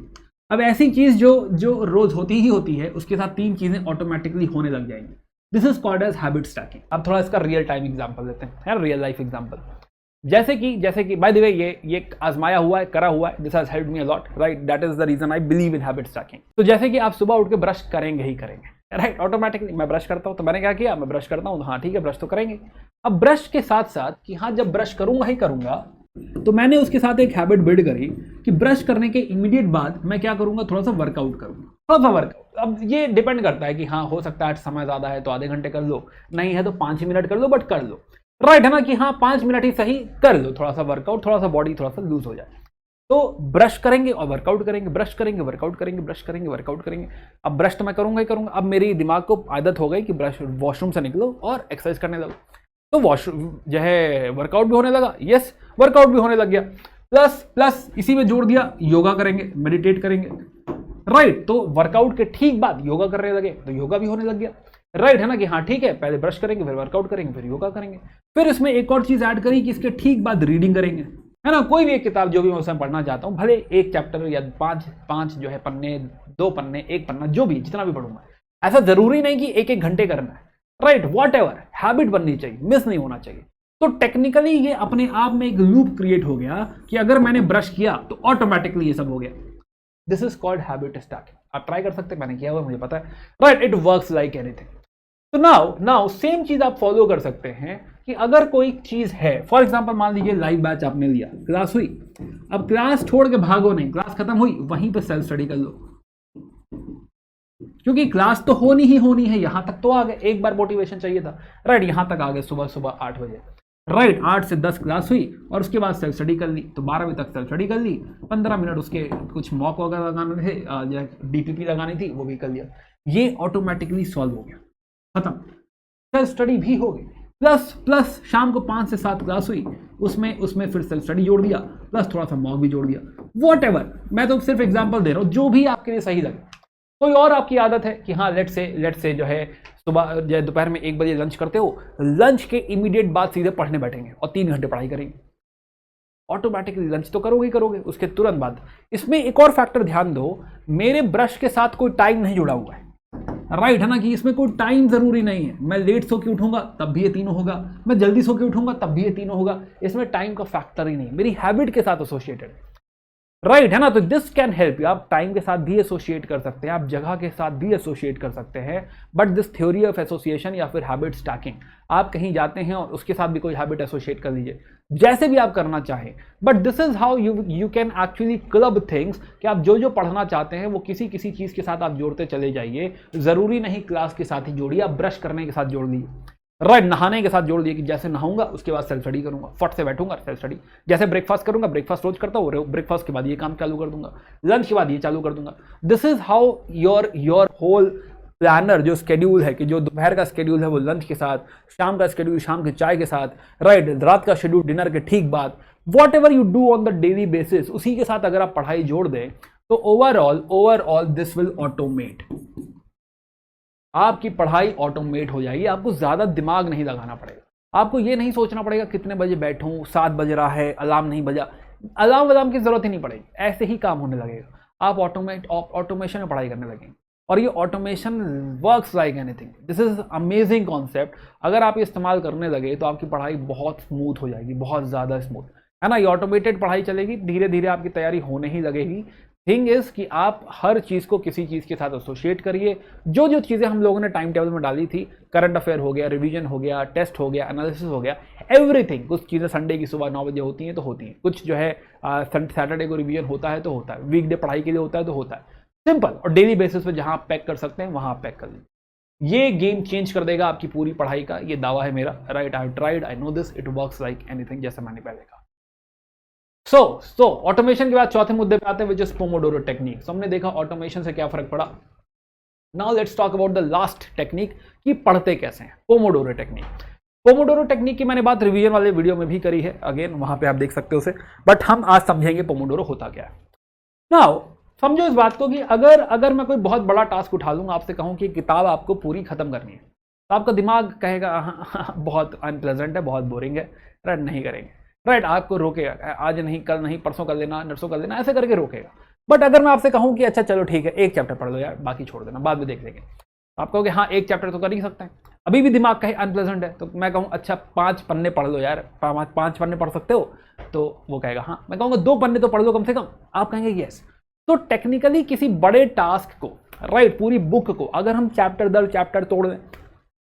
अब ऐसी चीज जो रोज होती ही होती है, उसके साथ 3 चीजें ऑटोमेटिकली होने लग जाएंगी। This is called as habit stacking. अब थोड़ा इसका रियल टाइम एग्जांपल लेते हैं, रियल लाइफ एग्जांपल। जैसे कि बाय द वे ये आजमाया हुआ है, करा हुआ है, this has helped me a lot, right, that is the reason I believe in habit stacking. तो जैसे कि आप सुबह उठ के ब्रश करेंगे ही करेंगे, राइट, ऑटोमेटिकली मैं ब्रश करता हूं, तो मैंने क्या किया, मैं ब्रश करता हूं, तो हाँ ठीक है, ब्रश तो करेंगे। अब ब्रश के साथ साथ कि हाँ, जब ब्रश करूंगा ही करूंगा, तो मैंने उसके साथ एक हैबिट बिल्ड करी कि ब्रश करने के इमीडिएट बाद मैं क्या करूंगा, थोड़ा सा वर्कआउट करूंगा, थोड़ा सा वर्कआउट। अब ये डिपेंड करता है कि हाँ, हो सकता है समय ज्यादा है तो आधे घंटे कर लो, नहीं है तो 5 मिनट कर लो, बट कर लो, राइट है ना, कि हाँ 5 मिनट ही सही कर लो, थोड़ा सा वर्कआउट, थोड़ा सा बॉडी थोड़ा सा लूज हो जाए। तो ब्रश करेंगे और वर्कआउट करेंगे, ब्रश करेंगे वर्कआउट करेंगे, ब्रश करेंगे वर्कआउट करेंगे। अब ब्रश तो मैं करूंगा ही करूंगा, अब मेरी दिमाग को आदत हो गई कि ब्रश वॉशरूम से निकलो और एक्सरसाइज करने लगो, तो वॉशरूम जो है वर्कआउट भी होने लगा, यस वर्कआउट भी होने लग गया, प्लस इसी में जोड़ दिया योगा करेंगे, मेडिटेट करेंगे, राइट। तो वर्कआउट के ठीक बाद योगा करने लगे तो योगा भी होने लग गया, राइट है ना, कि हाँ ठीक है, पहले ब्रश करेंगे, फिर वर्कआउट करेंगे, फिर योगा करेंगे, फिर इसमें एक और चीज ऐड करी कि इसके ठीक बाद रीडिंग करेंगे, है ना, कोई भी एक किताब जो भी मैं उसमें पढ़ना चाहता हूँ, भले एक चैप्टर या 5 जो है पन्ने, 2 पन्ने, 1 पन्ना, जो भी जितना भी पढ़ूंगा, ऐसा जरूरी नहीं कि 1-1 घंटे करना है, राइट, वॉट एवर, हैबिट बननी चाहिए, मिस नहीं होना चाहिए। तो टेक्निकली ये अपने आप में एक लूप क्रिएट हो गया कि अगर मैंने ब्रश किया तो ऑटोमेटिकली ये सब हो गया। This is called habit stacking. आप ट्राई कर सकते हैं, मैंने किया हुआ, मुझे पता है, right, it works like anything. तो नाउ सेम चीज आप फॉलो कर सकते हैं कि अगर कोई चीज है, फॉर एग्जांपल मान लीजिए लाइव बैच आपने लिया, क्लास हुई, अब क्लास छोड़ के भागो नहीं, क्लास खत्म हुई, वहीं पे सेल्फ स्टडी कर लो, क्योंकि क्लास तो होनी ही होनी है, यहां तक तो आ गए, एक बार मोटिवेशन चाहिए था, राइट, यहां तक आ गए, सुबह 8 बजे, राइट, 8 से 10 क्लास हुई और उसके बाद सेल्फ स्टडी कर ली, तो 12 बजे तक सेल्फ स्टडी कर ली, 15 मिनट उसके कुछ मॉक वगैरह लगाने थे, डीपीपी लगानी थी, वो भी कर लिया, ये ऑटोमेटिकली सॉल्व हो गया, खत्म, सेल्फ स्टडी भी हो गई। प्लस शाम को 5 से 7 क्लास हुई, उसमें फिर सेल्फ स्टडी जोड़ दिया, प्लस थोड़ा सा मॉक भी जोड़ दिया, वॉट एवर, मैं तो सिर्फ एग्जाम्पल दे रहा हूं, जो भी आपके लिए सही लगे। कोई और आपकी आदत है कि हाँ लेट से जो है सुबह जो दोपहर में 1 बजे लंच करते हो, लंच के इमीडिएट बाद सीधे पढ़ने बैठेंगे और 3 घंटे पढ़ाई करेंगे, ऑटोमेटिकली लंच तो करोगे ही करोगे उसके तुरंत बाद। इसमें एक और फैक्टर ध्यान दो, मेरे ब्रश के साथ कोई टाइम नहीं जुड़ा हुआ है, राइट है ना, कि इसमें कोई टाइम जरूरी नहीं है। मैं लेट सो के उठूंगा तब भी ये तीनों होगा, मैं जल्दी सो के उठूंगा तब भी ये तीनों होगा। इसमें टाइम का फैक्टर ही नहीं, मेरी हैबिट के साथ एसोसिएटेड है, राइट है ना। तो दिस कैन हेल्प यू। आप टाइम के साथ भी एसोसिएट कर सकते हैं, आप जगह के साथ भी एसोसिएट कर सकते हैं, but this theory of association या फिर हैबिट स्टैकिंग, आप कहीं जाते हैं और उसके साथ भी कोई हैबिट एसोसिएट कर लीजिए, जैसे भी आप करना चाहें, but this is how you can actually club things, कि आप जो जो पढ़ना चाहते हैं वो किसी किसी चीज के साथ आप जोड़ते चले जाइए। जरूरी नहीं क्लास के साथ ही जोड़िए, आप ब्रश करने के साथ जोड़ लीजिए, राइट, नहाने के साथ जोड़ दिए कि जैसे नहाऊंगा उसके बाद सेल्फ स्टडी करूंगा, फट से बैठूंगा सेल्फ स्टडी, जैसे ब्रेकफास्ट करूंगा, ब्रेकफास्ट रोज करता हूँ, ब्रेकफास्ट के बाद ये काम चालू कर दूंगा, लंच के बाद ये चालू कर दूंगा। This is how your whole planner जो स्केड्यूल है, कि जो दोपहर का स्केड्यूल है वो लंच के साथ, शाम का स्केड्यूल शाम के चाय के साथ, राइट, रात का शेड्यूल डिनर के ठीक बाद, what ever you do on the daily basis, उसी के साथ अगर आप पढ़ाई जोड़ दें तो ओवरऑल दिस विल ऑटोमेट। आपकी पढ़ाई ऑटोमेट हो जाएगी, आपको ज्यादा दिमाग नहीं लगाना पड़ेगा, आपको ये नहीं सोचना पड़ेगा कितने बजे बैठूं, 7 बज रहा है, अलार्म नहीं बजा, अलार्म की जरूरत ही नहीं पड़ेगी, ऐसे ही काम होने लगेगा। आप ऑटोमेशन में पढ़ाई करने लगेंगे, और ये automation works like anything. This is amazing concept. अगर आप ये इस्तेमाल करने लगे तो आपकी पढ़ाई बहुत स्मूथ हो जाएगी, बहुत ज़्यादा स्मूथ, है ना। ये ऑटोमेटेड पढ़ाई चलेगी, धीरे धीरे आपकी तैयारी होने ही लगेगी। थिंग इज कि आप हर चीज़ को किसी चीज़ के साथ एसोसिएट करिए। जो जो चीज़ें हम लोगों ने टाइम टेबल में डाली थी, करंट अफेयर हो गया, रिवीजन हो गया, टेस्ट हो गया, एनालिसिस हो गया, एवरीथिंग। कुछ चीज़ें संडे की सुबह 9 बजे होती हैं तो होती हैं, कुछ जो है सैटरडे को रिवीजन होता है तो होता है, वीकडे पढ़ाई के लिए होता है तो होता है, सिंपल। और डेली बेसिस पे जहां आप पैक कर सकते हैं वहां आप पैक कर लीजिए। ये गेम चेंज कर देगा आपकी पूरी पढ़ाई का, ये दावा है मेरा, right. I tried, I know this, it works like anything, जैसे मैंने पहले कहा। सो ऑटोमेशन के बाद चौथे मुद्दे पे आते हैं, विच इज पोमोडोरो टेक्निक। तो हमने देखा ऑटोमेशन से क्या फर्क पड़ा। Now let's talk about the last technique, कि पढ़ते कैसे हैं, पोमोडोरो टेक्निक। पोमोडोरो टेक्निक की मैंने बात रिवीजन वाले वीडियो में भी करी है, अगेन वहां पे आप देख सकते हो उसे, बट हम आज समझेंगे पोमोडोरो होता क्या है। नाउ समझो इस बात को कि अगर मैं कोई बहुत बड़ा टास्क उठा लूंगा, आपसे कहूं कि किताब आपको पूरी खत्म करनी है, तो आपका दिमाग कहेगा बहुत अनप्लेजेंट है, बहुत बोरिंग है, राइट, नहीं करेंगे, राइट, आपको रोकेगा, आज नहीं, कल नहीं, परसों कर लेना, नरसों कर लेना, ऐसे करके रोकेगा। बट अगर मैं आपसे कहूं कि अच्छा चलो ठीक है, एक चैप्टर पढ़ लो यार, बाकी छोड़ देना, बाद में देख लेंगे, आप कहोगे हाँ एक चैप्टर तो कर ही सकते हैं, अभी भी दिमाग कहे अनप्लेजेंट है, तो मैं कहूँ अच्छा 5 पन्ने पढ़ लो यार, 5 पन्ने पढ़ सकते हो, तो वो कहेगा हाँ। मैं कहूँगा 2 पन्ने तो पढ़ लो कम से कम, आप कहेंगे यस। तो टेक्निकली किसी बड़े टास्क को, राइट, पूरी बुक को अगर हम चैप्टर दर चैप्टर तोड़ दें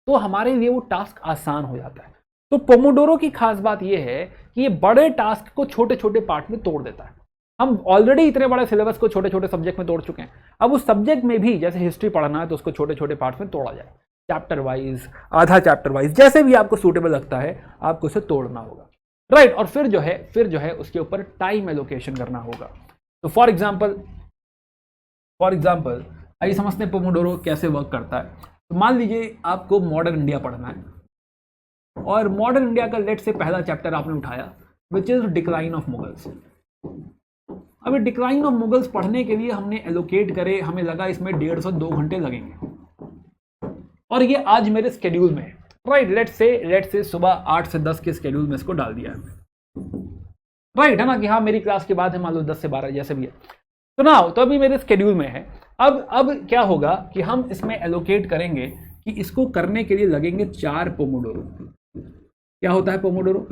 तो हमारे लिए वो टास्क आसान हो जाता है। तो पोमोडोरो की खास बात यह है कि ये बड़े टास्क को छोटे छोटे पार्ट में तोड़ देता है। हम ऑलरेडी इतने बड़े सिलेबस को छोटे छोटे सब्जेक्ट में तोड़ चुके हैं, अब उस सब्जेक्ट में भी जैसे हिस्ट्री पढ़ना है तो उसको छोटे छोटे पार्ट्स में तोड़ा जाए, चैप्टर वाइज, आधा चैप्टर वाइज, जैसे भी आपको सूटेबल लगता है आपको उसे तोड़ना होगा, राइट। और फिर जो है उसके ऊपर टाइम एलोकेशन करना होगा। तो फॉर एग्जाम्पल आइए समझते हैं पोमोडोरो कैसे वर्क करता है। तो मान लीजिए आपको मॉडर्न इंडिया पढ़ना है, और मॉडर्न इंडिया का लेट से पहला चैप्टर आपने उठाया, which is decline of Mughals. अभी डिक्लाइन ऑफ मुगल्स पढ़ने के लिए हमने एलोकेट करे, हमें लगा इसमें 1.5 से 2 घंटे लगेंगे, और ये आज मेरे स्केड्यूल में है, राइट। लेट से सुबह 8 से 10 के स्केड्यूल में इसको डाल दिया है, राइट, है ना, कि हाँ मेरी क्लास के बाद है, मान लो 10 से 12 जैसे भी है, तो ना तो अभी मेरे स्केड्यूल में है। अब क्या होगा कि हम इसमें एलोकेट करेंगे कि इसको करने के लिए लगेंगे 4 पोमोडोरो। क्या होता है पोमोडोरो?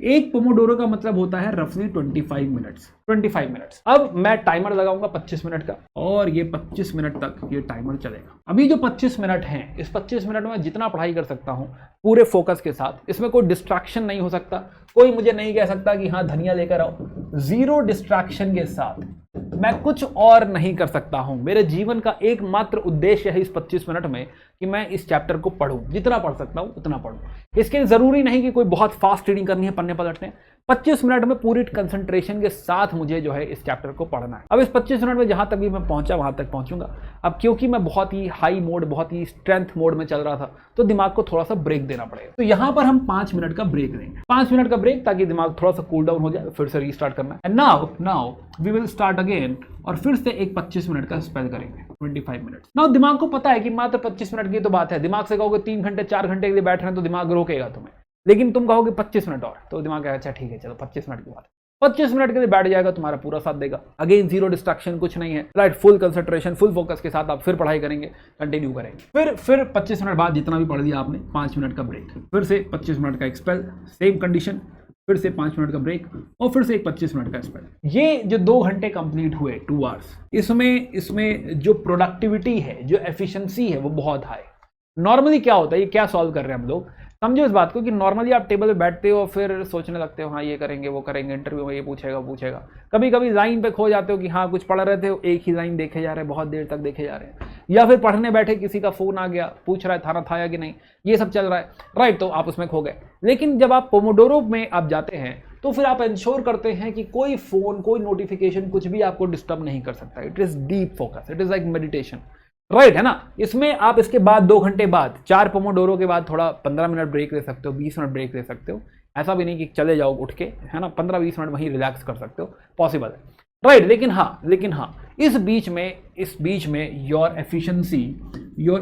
एक पोमोडोरो का मतलब होता है रफली 25 मिनट्स। अब मैं टाइमर लगाऊंगा 25 मिनट का, और ये 25 मिनट तक ये टाइमर चलेगा। अभी जो 25 मिनट हैं, इस 25 मिनट में जितना पढ़ाई कर सकता हूं पूरे फोकस के साथ, इसमें कोई डिस्ट्रैक्शन नहीं हो सकता, कोई मुझे नहीं कह सकता कि हाँ धनिया लेकर आओ, 0 डिस्ट्रैक्शन के साथ मैं कुछ और नहीं कर सकता हूं। मेरे जीवन का एकमात्र उद्देश्य है इस 25 मिनट में कि मैं इस चैप्टर को पढूं, जितना पढ़ सकता हूं उतना पढूं। इसके लिए जरूरी नहीं कि कोई बहुत फास्ट रीडिंग करनी है, पन्ने पलटने। 25 मिनट में पूरी कंसंट्रेशन के साथ मुझे जो है इस चैप्टर को पढ़ना है। अब इस 25 मिनट में जहां तक भी मैं पहुंचा वहां तक पहुंचूंगा। अब क्योंकि मैं बहुत ही हाई मोड, बहुत ही स्ट्रेंथ मोड में चल रहा था, तो दिमाग को थोड़ा सा ब्रेक देना पड़ेगा। तो यहां पर हम 5 मिनट का ब्रेक लेंगे, 5 मिनट का ब्रेक, ताकि दिमाग थोड़ा सा कूल डाउन हो जाए, फिर से रीस्टार्ट करना है। And now we will start again, और फिर से एक 25 मिनट का स्पेल करेंगे, 25 मिनट। नाउ दिमाग को पता है कि मात्र 25 मिनट की तो बात है। दिमाग से कहोगे 3 घंटे 4 घंटे के लिए बैठ रहे हैं तो दिमाग रोकेगा तुम्हें, लेकिन तुम कहोगे 25 मिनट और, तो दिमाग कहेगा अच्छा ठीक है चलो 25 मिनट की बात है, 25 मिनट के लिए बैठ जाएगा, तुम्हारा पूरा साथ देगा। अगेन जीरो डिस्ट्रैक्शन, कुछ नहीं है, right, full concentration, full focus के साथ आप फिर पढ़ाई करेंगे, कंटिन्यू करेंगे। फिर 25 मिनट बाद जितना भी पढ़ लिया आपने, 5 मिनट का ब्रेक, फिर से 25 मिनट का एक्सपेल, सेम कंडीशन, फिर से 5 मिनट का ब्रेक और फिर से एक 25 मिनट का एक्सपेल। ये जो 2 घंटे कंप्लीट हुए, 2 आवर्स, इसमें जो प्रोडक्टिविटी है, जो एफिशिएंसी है वो बहुत हाई। नॉर्मली क्या होता है, ये क्या सॉल्व कर रहे हैं हम लोग, समझो इस बात को कि नॉर्मली आप टेबल पे बैठते हो फिर सोचने लगते हो हाँ ये करेंगे वो करेंगे, इंटरव्यू में ये पूछेगा, कभी कभी लाइन पे खो जाते हो कि हाँ कुछ पढ़ रहे थे, एक ही लाइन देखे जा रहे हैं, बहुत देर तक देखे जा रहे हैं, या फिर पढ़ने बैठे किसी का फोन आ गया, पूछ रहा है थाना था या कि नहीं, ये सब चल रहा है, राइट, तो आप उसमें खो गए। लेकिन जब आप पोमोडोरो में आप जाते हैं तो फिर आप इंश्योर करते हैं कि कोई फोन, कोई नोटिफिकेशन, कुछ भी आपको डिस्टर्ब नहीं कर सकता। It is deep focus, it is like meditation, right, है ना। इसमें आप इसके बाद 2 घंटे बाद 4 पोमोडोरो के बाद थोड़ा 15 मिनट ब्रेक ले सकते हो, 20 मिनट ब्रेक ले सकते हो, ऐसा भी नहीं कि चले जाओ उठ के, है ना, 15-20 मिनट वहीं रिलैक्स कर सकते हो, पॉसिबल है, राइट। लेकिन हाँ इस बीच में your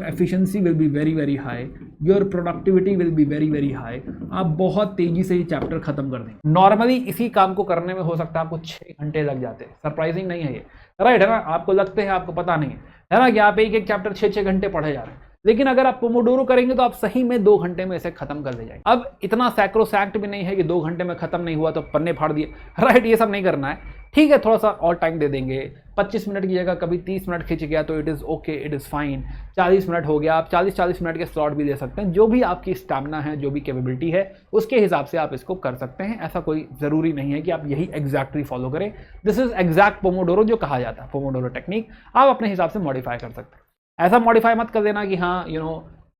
efficiency will be very very high, your productivity will be very very high. आप बहुत तेजी से ये चैप्टर खत्म कर देंगे। नॉर्मली इसी काम को करने में हो सकता है आपको 6 घंटे लग जाते हैं, सरप्राइजिंग नहीं है ये, राइट, है ना। आपको लगते हैं, आपको पता नहीं है ना, कि आप एक चैप्टर 6 घंटे पढ़े जा रहे हैं, लेकिन अगर आप पोमोडोरो करेंगे तो आप सही में 2 घंटे में इसे खत्म कर ले जाएंगे। अब इतना सैक्रोसैक्ट भी नहीं है कि 2 घंटे में खत्म नहीं हुआ तो पन्ने फाड़ दिए, राइट, ये सब नहीं करना है, ठीक है, थोड़ा सा और टाइम दे देंगे। 25 मिनट की जगह कभी 30 मिनट खिंच गया तो it is okay, it is fine. 40 minute हो गया, आप 40-40 मिनट के स्लॉट भी दे सकते हैं, जो भी आपकी स्टैमिना है, जो भी कैपेबिलिटी है, उसके हिसाब से आप इसको कर सकते हैं। ऐसा कोई ज़रूरी नहीं है कि आप यही एग्जैक्टली फॉलो करें। दिस इज एग्जैक्ट पोमोडोरो जो कहा जाता है, पोमोडोरो टेक्निक, आप अपने हिसाब से मॉडिफाई कर सकते हैं। ऐसा मॉडिफाई मत कर देना कि हाँ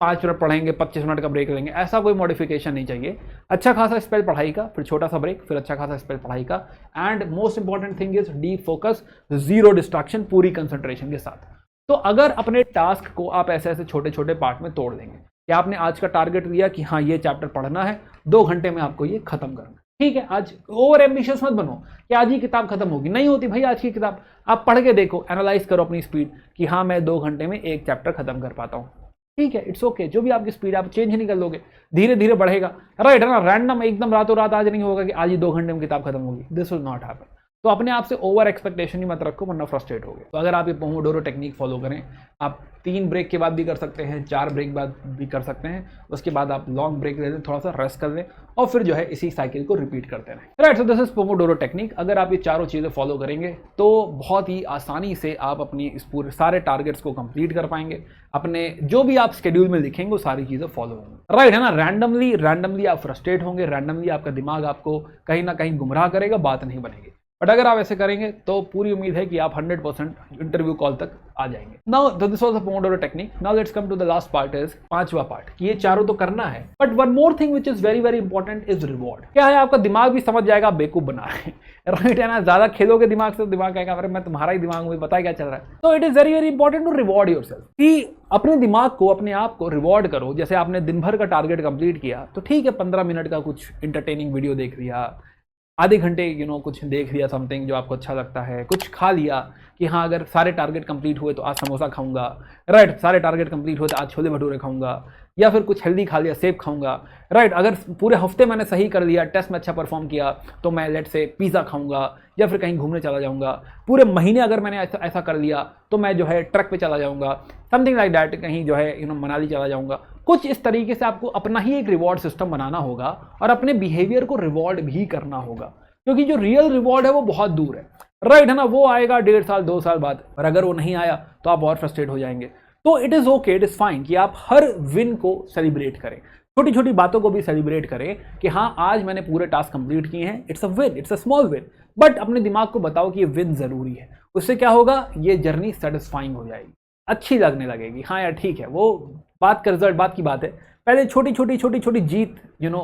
5 मिनट पढ़ेंगे, 25 मिनट का ब्रेक लेंगे, ऐसा कोई मॉडिफिकेशन नहीं चाहिए। अच्छा खासा स्पेल पढ़ाई का, फिर छोटा सा ब्रेक, फिर अच्छा खासा स्पेल पढ़ाई का, and most important thing is deep focus, zero distraction, पूरी कंसंट्रेशन के साथ। तो अगर अपने टास्क को आप ऐसे ऐसे छोटे छोटे पार्ट में तोड़ देंगे, कि आपने आज का टारगेट लिया कि हाँ ये चैप्टर पढ़ना है, 2 घंटे में आपको ये खत्म करना, ठीक है। आज ओवर एम्बिशियस मत बनो कि आज ही किताब खत्म होगी, नहीं होती भाई आज की किताब। आप पढ़ के देखो, एनालाइज करो अपनी स्पीड कि हाँ मैं 2 घंटे में एक चैप्टर खत्म कर पाता हूँ, ठीक है, इट्स ओके। जो भी आपकी स्पीड आप चेंज नहीं कर लोगे, धीरे धीरे बढ़ेगा, राइट, है ना। रैंडम एकदम रातों रात आज नहीं होगा कि आज ही 2 घंटे में किताब खत्म होगी, दिस विल नॉट हैपन। तो अपने आप से ओवर एक्सपेक्टेशन ही मत रखो, वरना फ्रस्ट्रेट हो गए। तो अगर आप ये पोमोडोरो टेक्निक फॉलो करें, आप 3 ब्रेक के बाद भी कर सकते हैं, 4 ब्रेक बाद भी कर सकते हैं, उसके बाद आप लॉन्ग ब्रेक ले लें, थोड़ा सा रेस्ट कर लें, और फिर जो है इसी साइकिल को रिपीट करते रहें, right. So this is Pomodoro technique. अगर आप ये चारों चीज़ें फॉलो करेंगे तो बहुत ही आसानी से आप अपनी इस पूरे सारे टारगेट्स को कंप्लीट कर पाएंगे। अपने जो भी आप शेड्यूल में लिखेंगे वो सारी चीज़ें फॉलो होंगी, राइट, है ना। रैंडमली आप फ्रस्ट्रेट होंगे, रैंडमली आपका दिमाग आपको कहीं ना कहीं गुमराह करेगा, बात नहीं बनेगी। बट अगर आप ऐसे करेंगे तो पूरी उम्मीद है कि आप 100% इंटरव्यू कॉल तक आ जाएंगे। Now this was the pomodoro technique. Now let's come to the last part, is 5वां पार्ट, कि ये चारों तो करना है, but one more thing which is very very important is reward. क्या है, आपका दिमाग भी समझ जाएगा आप बेवकूफ बना रहे हैं, राइट, है ना। ज्यादा खेलोगे दिमाग से, दिमाग कहेगा अरे मैं तुम्हारा ही दिमाग में पता है क्या चल रहा है। तो it is very very important to reward yourself, कि अपने दिमाग को, अपने आप को रिवॉर्ड करो। जैसे आपने दिन भर का टारगेट कंप्लीट किया तो ठीक है, 15 मिनट का कुछ इंटरटेनिंग वीडियो देख लिया, आधे घंटे कुछ देख लिया, समथिंग जो आपको अच्छा लगता है, कुछ खा लिया कि हाँ अगर सारे टारगेट कंप्लीट हुए तो आज समोसा खाऊंगा, राइट, सारे टारगेट कंप्लीट हुए तो आज छोले भटूरे खाऊंगा, या फिर कुछ हेल्दी खा लिया, सेब खाऊंगा, राइट। अगर पूरे हफ्ते मैंने सही कर लिया, टेस्ट में अच्छा परफॉर्म किया, तो मैं लेट से पिज़्ज़ा खाऊंगा या फिर कहीं घूमने चला जाऊंगा। पूरे महीने अगर मैंने ऐसा कर लिया तो मैं जो है ट्रक पे चला जाऊंगा, समथिंग लाइक दैट, कहीं जो है मनाली चला जाऊंगा। कुछ इस तरीके से आपको अपना ही एक रिवॉर्ड सिस्टम बनाना होगा और अपने बिहेवियर को रिवॉर्ड भी करना होगा, क्योंकि जो रियल रिवॉर्ड है वो बहुत दूर है, राइट, है ना। वो आएगा 1.5 साल 2 साल बाद, और अगर वो नहीं आया तो आप और फ्रस्ट्रेट हो जाएंगे। तो it is okay, it is fine कि आप हर विन को सेलिब्रेट करें, छोटी छोटी बातों को भी सेलिब्रेट करें कि हाँ आज मैंने पूरे टास्क कंप्लीट किए हैं, it's a win, it's a small win. But अपने दिमाग को बताओ कि ये विन ज़रूरी है। उससे क्या होगा, ये जर्नी सेटिस्फाइंग हो जाएगी, अच्छी लगने लगेगी। हाँ यार ठीक है, वो बात का रिजल्ट बात की बात है, पहले छोटी छोटी जीत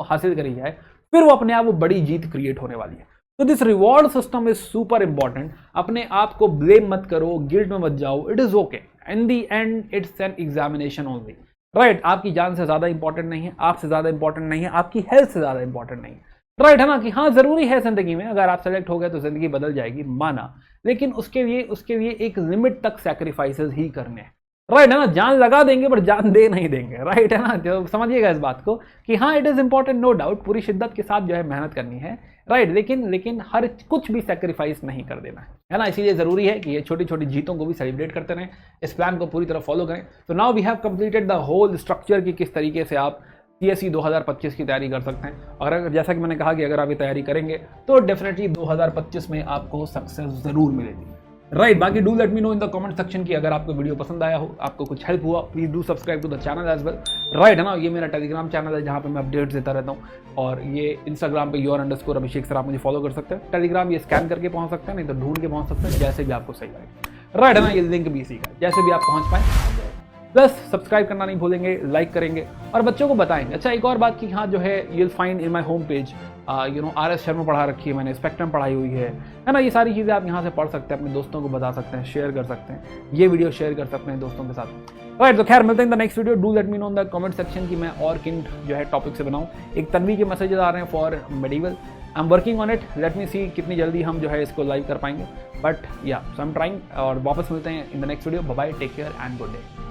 हासिल करी जाए, फिर वो अपने आप वो बड़ी जीत क्रिएट होने वाली है। तो this reward system is super important. अपने आप को ब्लेम मत करो, गिल्ट में मत जाओ, it is okay, in the and it's an examination only, right. आपकी जान से ज्यादा इंपॉर्टेंट नहीं है, आपसे ज्यादा इंपॉर्टेंट नहीं है, आपकी हेल्थ से ज्यादा इंपॉर्टेंट नहीं है, राइट, है ना। कि हाँ जरूरी है जिंदगी में, अगर आप सेलेक्ट हो गए तो जिंदगी बदल जाएगी, माना, लेकिन उसके लिए एक लिमिट तक सैक्रिफाइसेस ही करने हैं। राइट है ना, जान लगा देंगे बट जान दे नहीं देंगे, राइट है ना। जो समझिएगा इस बात को कि हाँ it is important, no doubt, पूरी शिद्दत के साथ जो है मेहनत करनी है, राइट, लेकिन हर कुछ भी सेक्रीफाइस नहीं कर देना है ना। इसीलिए ज़रूरी है कि ये छोटी छोटी जीतों को भी सेलिब्रेट करते रहें, इस प्लान को पूरी तरह फॉलो करें। तो now we have completed the whole structure कि किस तरीके से आप CSE 2025 की तैयारी कर सकते हैं। और अगर जैसा कि मैंने कहा कि अगर आप ये तैयारी करेंगे तो डेफिनेटली 2025 में आपको सक्सेस ज़रूर मिलेगी, राइट। बाकी do let me know in the comment section कि अगर आपको वीडियो पसंद आया हो, आपको कुछ हेल्प हुआ, please do subscribe to the channel as well, right है ना। ये मेरा टेलीग्राम चैनल है जहाँ पे मैं अपडेट्स देता रहता हूँ, और ये इंस्टाग्राम पे your_अभिषेक सर आप मुझे फॉलो कर सकते हैं। टेलीग्राम ये स्कैन करके पहुँच सकते हैं, नहीं तो ढूंढ के पहुँच सकते हैं, जैसे भी आपको सही लगे, राइट है ना। ये लिंक भी इसी का, जैसे भी आप पहुँच पाए। प्लस सब्सक्राइब करना नहीं भूलेंगे, लाइक करेंगे और बच्चों को बताएंगे। अच्छा एक और बात कि हाँ जो है you will find in my home page RS Sharma पढ़ा रखी है मैंने, स्पेक्ट्रम पढ़ाई हुई है ना। ये सारी चीज़ें आप यहाँ से पढ़ सकते हैं, अपने दोस्तों को बता सकते हैं, शेयर कर सकते हैं, ये वीडियो शेयर कर सकते हैं दोस्तों के साथ, राइट। तो खैर मिलते हैं in the next video. Do let me know in the comment section कि मैं और किन जो है टॉपिक से बनाऊँ। एक तन्वी के मैसेजेस आ रहे हैं for medieval, I am working on it, let me see कितनी जल्दी हम जो है इसको लाइव कर पाएंगे, बट या सो आई एम ट्राइंग। और वापस मिलते हैं in the next video. Bye bye, take care and good day.